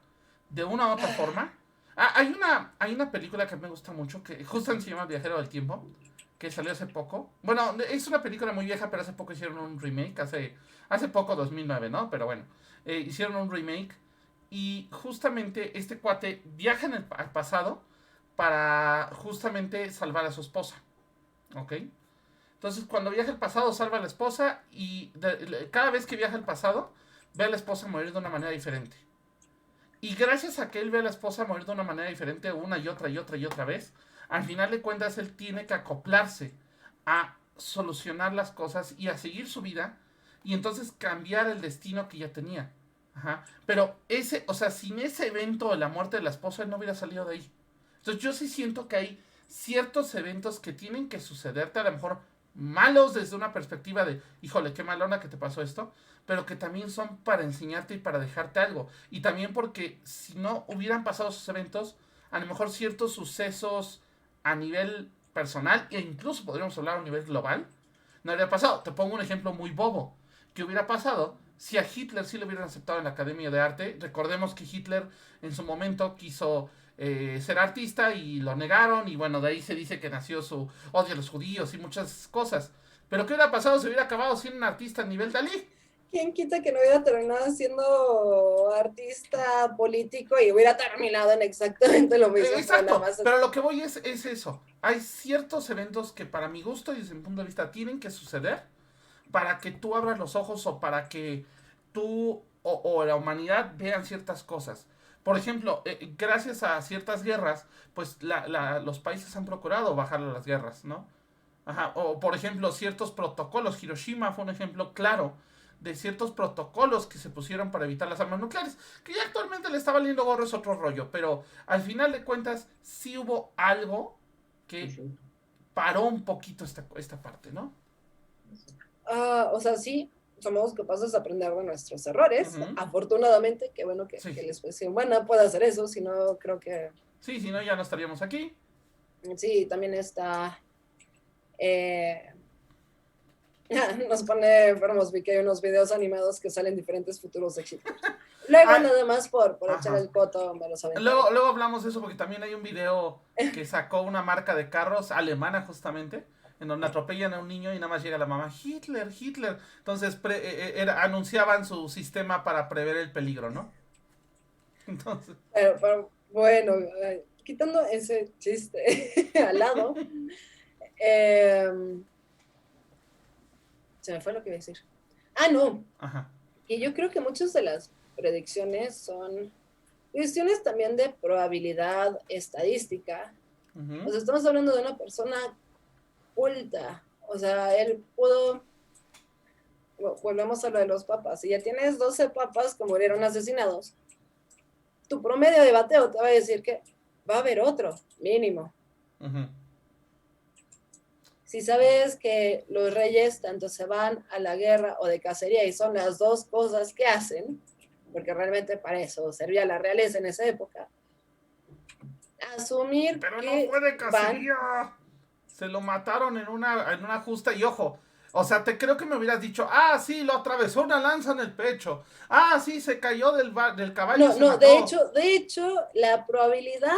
de una u otra forma. Hay una película que me gusta mucho que justo se llama Viajero del Tiempo, que salió hace poco. Bueno, es una película muy vieja, pero hace poco hicieron un remake, hace poco, 2009, ¿no? Pero bueno, hicieron un remake y justamente este cuate viaja al pasado para justamente salvar a su esposa, ¿ok? Entonces, cuando viaja al pasado, salva a la esposa y cada vez que viaja al pasado, ve a la esposa morir de una manera diferente. Y gracias a que él ve a la esposa morir de una manera diferente una y otra y otra y otra vez, al final de cuentas él tiene que acoplarse a solucionar las cosas y a seguir su vida y entonces cambiar el destino que ya tenía. Ajá. Pero o sea, sin ese evento de la muerte de la esposa, él no hubiera salido de ahí. Entonces yo sí siento que hay ciertos eventos que tienen que sucederte, a lo mejor malos desde una perspectiva de, híjole, qué malona que te pasó esto, pero que también son para enseñarte y para dejarte algo. Y también porque si no hubieran pasado esos eventos, a lo mejor ciertos sucesos a nivel personal, e incluso podríamos hablar a un nivel global, no habría pasado. Te pongo un ejemplo muy bobo. ¿Qué hubiera pasado si a Hitler sí lo hubieran aceptado en la Academia de Arte? Recordemos que Hitler en su momento quiso ser artista y lo negaron, y bueno, de ahí se dice que nació su odio a los judíos y muchas cosas. Pero ¿qué hubiera pasado si hubiera acabado siendo un artista a nivel Dalí? ¿Quién quita que no hubiera terminado siendo artista político y hubiera terminado en exactamente lo mismo, pero nada Exacto, más? pero lo que voy es eso. Hay ciertos eventos que para mi gusto y desde mi punto de vista tienen que suceder para que tú abras los ojos o para que tú o la humanidad vean ciertas cosas. Por ejemplo, gracias a ciertas guerras, pues los países han procurado bajar las guerras, ¿no? Ajá. O por ejemplo, ciertos protocolos. Hiroshima fue un ejemplo claro de ciertos protocolos que se pusieron para evitar las armas nucleares, que ya actualmente le está valiendo gorro, es otro rollo, pero al final de cuentas sí hubo algo que paró un poquito esta parte, ¿no? O sea, sí, somos capaces de aprender de nuestros errores. Ujú. Afortunadamente, qué bueno Sí, que la especie humana pueda hacer eso, si no, creo que sí, si no ya no estaríamos aquí. sí, también está. eh, Nos pone enfermos, vi que hay unos videos animados que salen diferentes futuros de Hitler. Luego, Ah, nada más por echar ajá. el coto, me los aventaré. Luego hablamos de eso porque también hay un video que sacó una marca de carros alemana justamente, en donde atropellan a un niño y nada más llega la mamá, Hitler, Hitler. Entonces anunciaban su sistema para prever el peligro, ¿no? Entonces, Pero bueno, quitando ese chiste al lado, eh, se me fue lo que iba a decir. Ah, no, ajá. que yo creo que muchas de las predicciones son cuestiones también de probabilidad estadística. O Ujú. sea, estamos hablando de una persona culta. O sea, él pudo, volvemos a lo de los papas, si ya tienes 12 papas que murieron asesinados, tu promedio de bateo te va a decir que va a haber otro, mínimo. Ujú. Si sabes que los reyes tanto se van a la guerra o de cacería y son las dos cosas que hacen, porque realmente para eso servía la realeza en esa época, asumir Pero no que fue de van. cacería. Se lo mataron en una justa. Y ojo, o sea, te creo que me hubieras dicho, ah, sí, lo atravesó una lanza en el pecho. Ah, sí, se cayó del caballo y No, se no, mató. de hecho, la probabilidad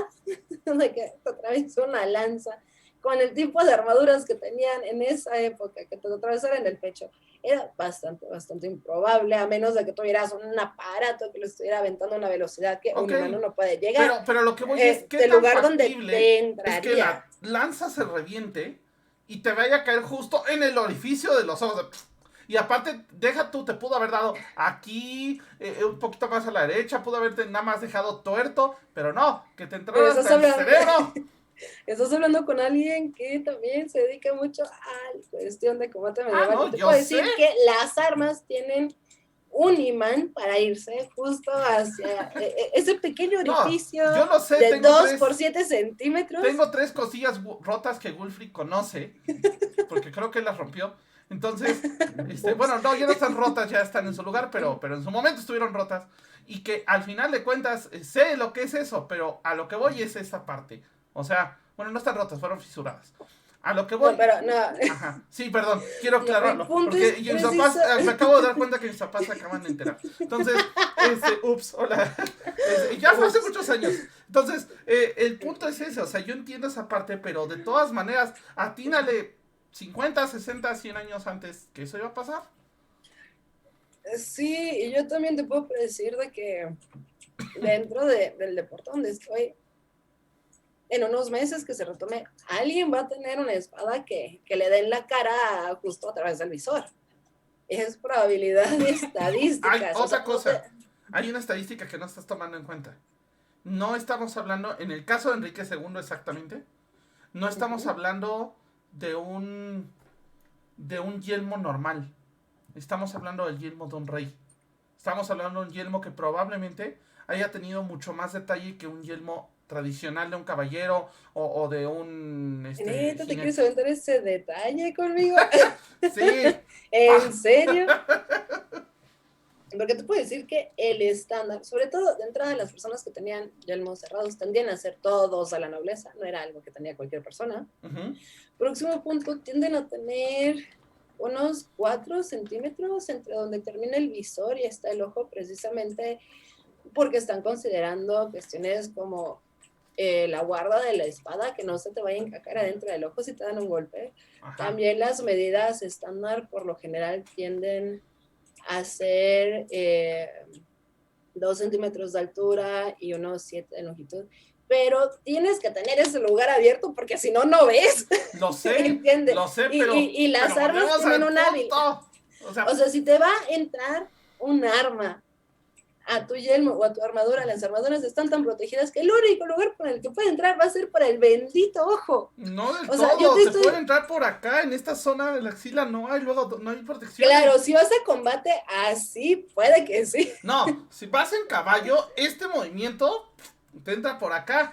de que te atraviese una lanza con el tipo de armaduras que tenían en esa época, que te atravesaran el pecho, era bastante, bastante improbable, a menos de que tuvieras un aparato que lo estuviera aventando a una velocidad que Ok, un humano no puede llegar, pero lo que voy es, ¿qué del tan lugar donde factible te es que entraría. la lanza se reviente y te vaya a caer justo en el orificio de los ojos? Y aparte, deja tú, te pudo haber dado aquí, un poquito más a la derecha, pudo haberte nada más dejado tuerto, pero no, que te Pero entrara hasta el hablando, cerebro. estás hablando con alguien que también se dedica mucho a la cuestión de combate Ah, medieval. Y no, te yo puedo sé. decir que las armas tienen un imán para irse justo hacia ese pequeño No, orificio yo lo sé, de 2 por 7 centímetros. tengo tres cosillas rotas que Wulfric conoce, porque creo que las rompió. Entonces, Ups. bueno, no, ya no están rotas, ya están en su lugar, pero en su momento estuvieron rotas. Y que al final de cuentas, sé lo que es eso, pero a lo que voy es esa parte. O sea, bueno, no están rotas, fueron fisuradas. A lo que No, voy. pero no. Ajá, sí, perdón, quiero Mi aclararlo, punto es porque mis preciso. papás, me acabo de dar cuenta que mis papás se acaban de enterar. Entonces, ups, hola, ya fue hace Ups. muchos años. Entonces, el punto es ese, o sea, yo entiendo esa parte, pero de todas maneras, atínale 50, 60, 100 años antes que eso iba a pasar. Sí, y yo también te puedo decir de que dentro del deporte donde estoy, en unos meses que se retome, alguien va a tener una espada que le dé en la cara justo a través del visor. Es probabilidad de Hay estadísticas. O sea, otra no te... cosa, hay una estadística que no estás tomando en cuenta. No estamos hablando, en el caso de Enrique II exactamente, no estamos Uh-huh. hablando de de un yelmo normal. Estamos hablando del yelmo de un rey. Estamos hablando de un yelmo que probablemente haya tenido mucho más detalle que un yelmo tradicional de un caballero o de un ¿Neta te quieres jinete. aventar ese detalle conmigo? Sí. ¿En serio? Porque te puedo decir que el estándar, sobre todo de entrada las personas que tenían yelmos cerrados, tendían a ser todos a la nobleza, no era algo que tenía cualquier persona. Uh-huh. Próximo punto, tienden a tener unos 4 centímetros entre donde termina el visor y está el ojo, precisamente porque están considerando cuestiones como la guarda de la espada, que no se te vaya a encajar adentro del ojo si te dan un golpe. Ajá. También las medidas estándar por lo general tienden a ser 2 centímetros de altura y unos 7 de longitud. Pero tienes que tener ese lugar abierto porque si no, no ves. ¿Entiendes? Lo sé, Y las pero armas volvemos tienen al un hábil. punto. O sea, si te va a entrar un arma a tu yelmo o a tu armadura, las armaduras están tan protegidas que el único lugar por el que puede entrar va a ser por el bendito ojo. No del O sea, yo todo, te te estoy... pueden entrar por acá, en esta zona de la axila no hay, luego no hay Claro, protecciones. si vas a combate así, puede que sí. No, si vas en caballo, este movimiento te entra por acá.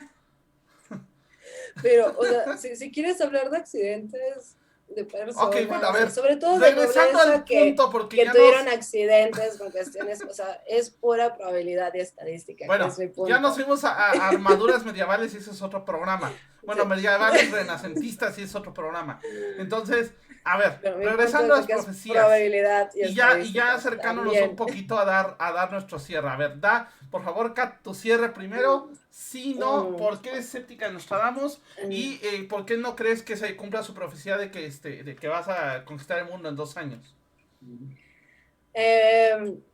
Pero, o sea, si quieres hablar de accidentes de Ok, bueno, a personas, ver, sobre todo de regresando al nobleza punto, porque que ya nos... tuvieron accidentes con cuestiones, o sea, es pura probabilidad y estadística, que Bueno, es mi ya nos punto. fuimos a armaduras medievales y ese es otro programa. Bueno, Sí. medievales renacentistas y es otro programa. Entonces, a ver, Pero mi punto regresando es a de las que es profecías. probabilidad y Y ya estadística acercándonos un también. poquito a dar nuestro cierre. A ver, da, por favor, Kat, tu cierre primero. Si no, Mm, ¿por qué eres escéptica de Nostradamus? mm. ¿Y por qué no crees que se cumpla su profecía de que vas a conquistar el mundo en 2 años?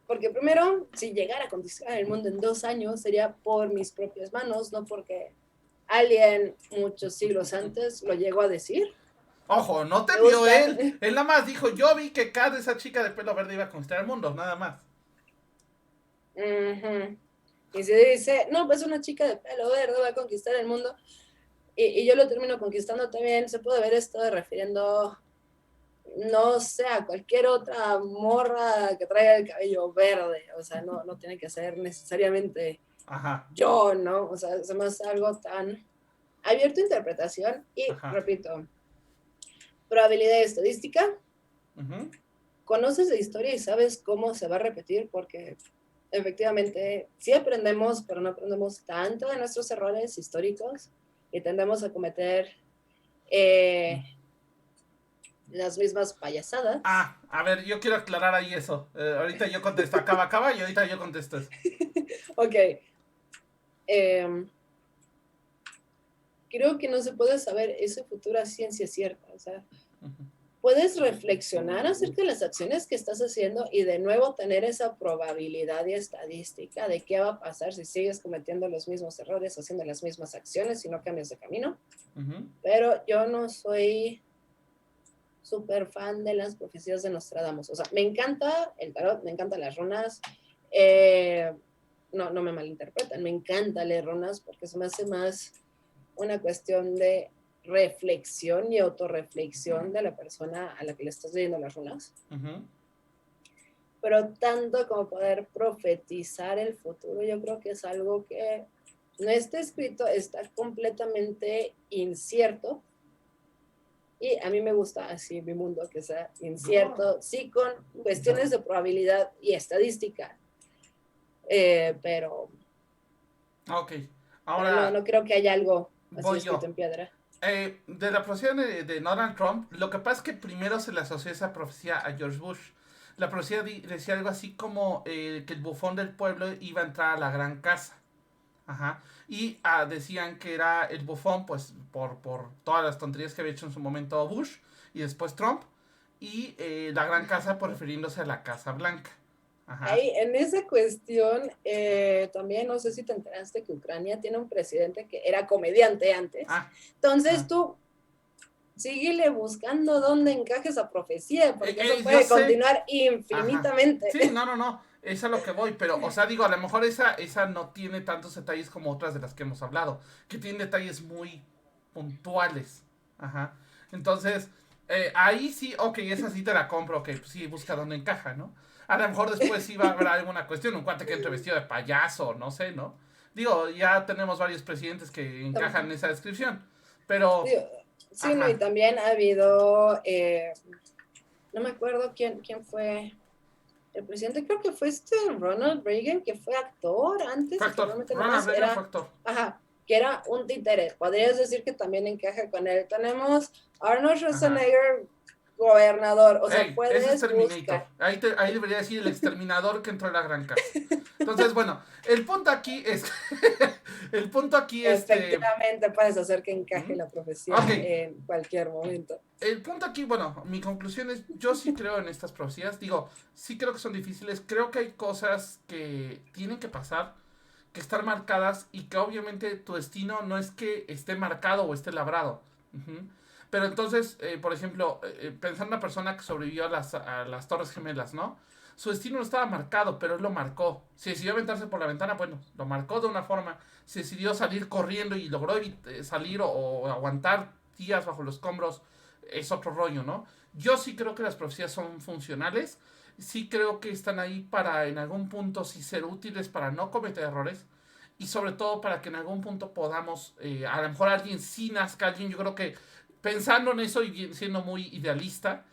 Porque primero, si llegara a conquistar el mundo en 2 años, sería por mis propias manos, no porque alguien muchos siglos antes lo llegó a decir. Ojo, no te Me vio gusta. él. Él nada más dijo, yo vi que Kat, esa chica de pelo verde, iba a conquistar el mundo, nada más. Uh-huh. Y si dice, no, pues una chica de pelo verde va a conquistar el mundo, y yo lo termino conquistando también, se puede ver esto refiriendo, no sé, a cualquier otra morra que traiga el cabello verde, o sea, no tiene que ser necesariamente Ajá, yo, ¿no? O sea, se me hace algo tan abierto a interpretación y, ajá. repito, probabilidad estadística, Uh-huh. conoces la historia y sabes cómo se va a repetir porque efectivamente sí aprendemos, pero no aprendemos tanto de nuestros errores históricos y tendemos a cometer eh, las mismas payasadas. Ah, a ver, yo quiero aclarar ahí eso. Ahorita yo contesto, acaba y ahorita yo contesto eso. Ok. Creo que no se puede saber ese futuro a ciencia cierta. O sea, Uh-huh. puedes reflexionar acerca de las acciones que estás haciendo y de nuevo tener esa probabilidad y estadística de qué va a pasar si sigues cometiendo los mismos errores, haciendo las mismas acciones y no cambias de camino. Uh-huh. Pero yo no soy súper fan de las profecías de Nostradamus. O sea, me encanta el tarot, me encantan las runas. No me malinterpreten, me encanta leer runas porque se me hace más una cuestión de reflexión y autorreflexión de la persona a la que le estás leyendo las runas. Pero tanto como poder profetizar el futuro, yo creo que es algo que no está escrito, está completamente incierto. Y a mí me gusta así mi mundo, que sea incierto, sí con cuestiones de probabilidad y estadística, pero Ok, ahora no creo que haya algo así voy escrito yo. en piedra. De la profecía de Donald Trump, lo que pasa es que primero se le asoció esa profecía a George Bush. La profecía decía algo así como que el bufón del pueblo iba a entrar a la gran casa. Ajá. Y decían que era el bufón, pues, por todas las tonterías que había hecho en su momento Bush y después Trump. Y la gran casa, pues, refiriéndose a la Casa Blanca. Ajá. Ahí, en esa cuestión, también no sé si te enteraste que Ucrania tiene un presidente que era comediante antes. Entonces tú síguele buscando dónde encaje esa profecía, porque eso puede continuar infinitamente. Ajá. Sí, no, es a lo que voy, pero, o sea, digo, a lo mejor esa no tiene tantos detalles como otras de las que hemos hablado, que tienen detalles muy puntuales. Ajá. Entonces, ahí sí, ok, esa sí te la compro, ok, pues sí, busca dónde encaja, ¿no? A lo mejor después sí va a haber alguna cuestión, un cuate que entre vestido de payaso, no sé, ¿no? Digo, ya tenemos varios presidentes que encajan en esa descripción, pero... Sí, no, y también ha habido, no me acuerdo quién fue el presidente, creo que fue Ronald Reagan, que fue actor antes, Fue y que actor, realmente Ronald nomás Reagan fue actor. Ajá, que era un títere. Podrías decir que también encaja con él. Tenemos Arnold Schwarzenegger, gobernador, o sea, puedes ese es Terminator. buscar. Ahí debería decir el exterminador que entró a la gran casa. Entonces, bueno, el punto aquí es... el punto aquí Efectivamente, puedes hacer que encaje la profecía en cualquier momento. El punto aquí, bueno, mi conclusión es, yo sí creo en estas profecías. Digo, sí creo que son difíciles. Creo que hay cosas que tienen que pasar, que están marcadas y que obviamente tu destino no es que esté marcado o esté labrado. Pero entonces, por ejemplo, pensando en una persona que sobrevivió a las Torres Gemelas, ¿no? Su destino no estaba marcado, pero él lo marcó. Si decidió aventarse por la ventana, bueno, lo marcó de una forma. Si decidió salir corriendo y logró salir o aguantar días bajo los escombros, es otro rollo, ¿no? Yo sí creo que las profecías son funcionales. Sí creo que están ahí para en algún punto sí ser útiles para no cometer errores. Y sobre todo para que en algún punto podamos, a lo mejor alguien sí nazca, alguien, yo creo que pensando en eso y siendo muy idealista,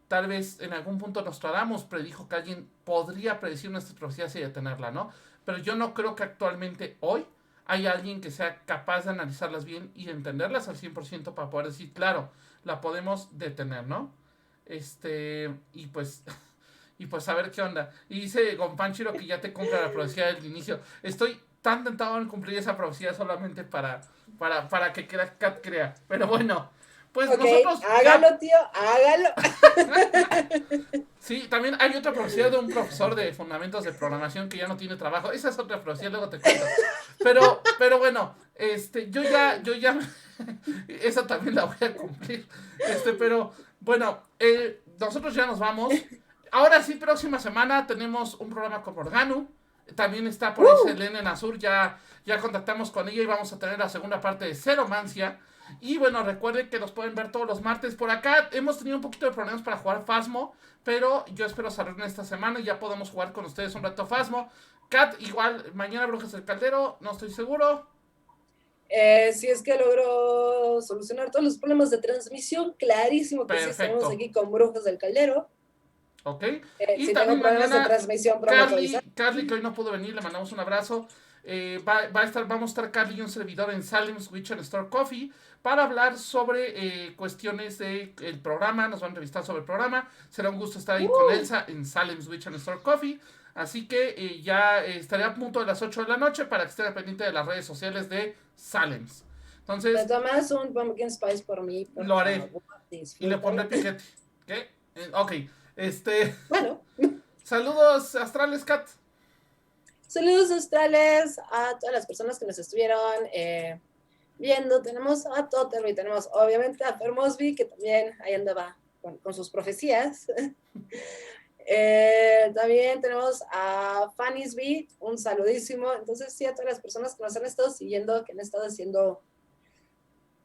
tal vez en algún punto Nostradamus predijo que alguien podría predecir nuestras profecías y detenerla, ¿no? Pero yo no creo que actualmente hoy hay alguien que sea capaz de analizarlas bien y de entenderlas al 100% para poder decir, claro, la podemos detener, ¿no? Y pues y pues a ver qué onda. Y dice Gonpanchiro que ya te cumpla la profecía del inicio. Estoy tan tentado en cumplir esa profecía solamente para que Kat crea. Pero bueno, pues nosotros hágalo, ya... tío, hágalo. Sí, también hay otra profecía de un profesor de fundamentos de programación que ya no tiene trabajo. Esa es otra profecía, luego te cuento. Pero bueno, yo ya, esa también la voy a cumplir. Pero bueno, nosotros ya nos vamos. Ahora sí, próxima semana tenemos un programa con Morganu. También está por ahí Selene Nazur, ya contactamos con ella y vamos a tener la segunda parte de Ceromancia. Y bueno, recuerden que nos pueden ver todos los martes por acá. Hemos tenido un poquito de problemas para jugar Fasmo, pero yo espero salir en esta semana y ya podemos jugar con ustedes un rato Fasmo. Kat, igual, mañana Brujas del Caldero, no estoy seguro. Si es que logro solucionar todos los problemas de transmisión, clarísimo que sí estamos aquí con Brujas del Caldero. Ok. Y si también tengo problemas mañana de transmisión, prometo avisar. Carly, que hoy no pudo venir, le mandamos un abrazo. Vamos a estar Carly y un servidor en Salem's Witch and Store Coffee para hablar sobre cuestiones del programa. Nos van a entrevistar sobre el programa. Será un gusto estar ahí con Elsa en Salem's Witch and Store Coffee. Así que ya estaré a punto de las 8 de la noche para que estén pendiente de las redes sociales de Salem's. Entonces, ¿te tomas un pumpkin spice por mí? Por lo haré. favor, Y le pondré piquete. ¿Qué? Ok. Bueno. Saludos astrales, Kat. Saludos astrales a todas las personas que nos estuvieron viendo. Tenemos a Totero y tenemos obviamente a Fer Mosby, que también ahí andaba con sus profecías. También tenemos a Fanny's Beat, un saludísimo. Entonces, sí, a todas las personas que nos han estado siguiendo, que han estado haciendo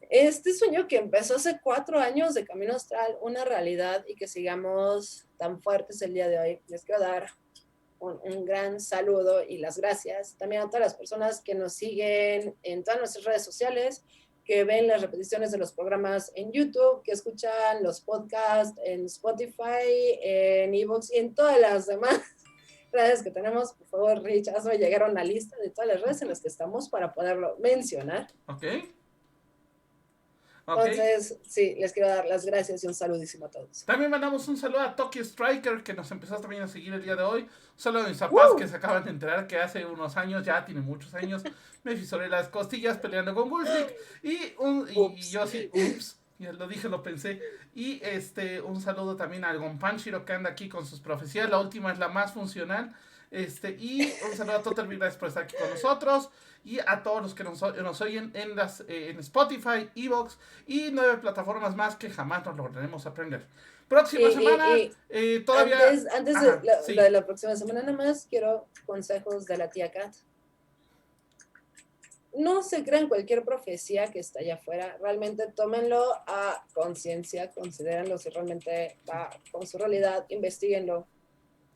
este sueño que empezó hace 4 años de Camino Astral, una realidad, y que sigamos tan fuertes el día de hoy. Les quiero dar un gran saludo y las gracias también a todas las personas que nos siguen en todas nuestras redes sociales, que ven las repeticiones de los programas en YouTube, que escuchan los podcasts en Spotify, en iVoox y en todas las demás redes que tenemos. Por favor, Rich, hazme llegar a una lista de todas las redes en las que estamos para poderlo mencionar. Ok. Entonces, sí, les quiero dar las gracias y un saludísimo a todos. También mandamos un saludo a Tokyo Striker, que nos empezó también a seguir el día de hoy. Un saludo a mis papás, que se acaban de enterar que hace unos años, ya tiene muchos años, me fisuré las costillas peleando con Gulfik. Y yo sí, ups, ya lo dije, lo pensé. Y un saludo también al Gonpanshiro, que anda aquí con sus profecías. La última es la más funcional. Y un saludo a Total Big, gracias por estar aquí con nosotros. Y a todos los que nos oyen en Spotify, Evox y 9 plataformas más que jamás nos lograremos aprender. Próxima semana, todavía... Antes de la próxima semana, nada más quiero consejos de la tía Kat. No se crean cualquier profecía que está allá afuera. Realmente tómenlo a conciencia, considérenlo si realmente va con su realidad, investiguenlo.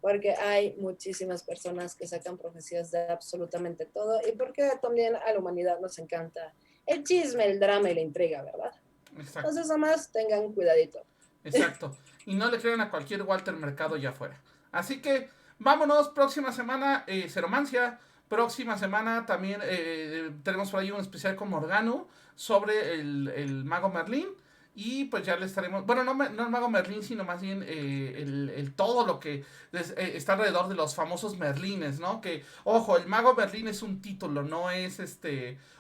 Porque hay muchísimas personas que sacan profecías de absolutamente todo y porque también a la humanidad nos encanta el chisme, el drama y la intriga, ¿verdad? Exacto. Entonces, nada más tengan cuidadito. Exacto. Y no le crean a cualquier Walter Mercado allá afuera. Así que vámonos, próxima semana, Ceromancia. Próxima semana también tenemos por ahí un especial con Morgano sobre el mago Merlín. Y pues ya le estaremos, bueno, no el mago Merlín, sino más bien todo lo que está alrededor de los famosos Merlines, ¿no? Que, ojo, el mago Merlín es un título, no es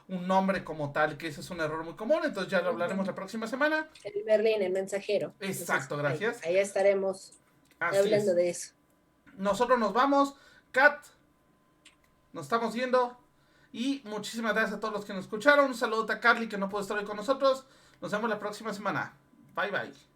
un nombre como tal, que ese es un error muy común, entonces ya lo hablaremos la próxima semana. El Merlín, el mensajero. Exacto, entonces, gracias. Ahí estaremos hablando de eso. Nosotros nos vamos, Kat, nos estamos viendo, y muchísimas gracias a todos los que nos escucharon. Un saludo a Carly, que no pudo estar hoy con nosotros. Nos vemos la próxima semana. Bye, bye.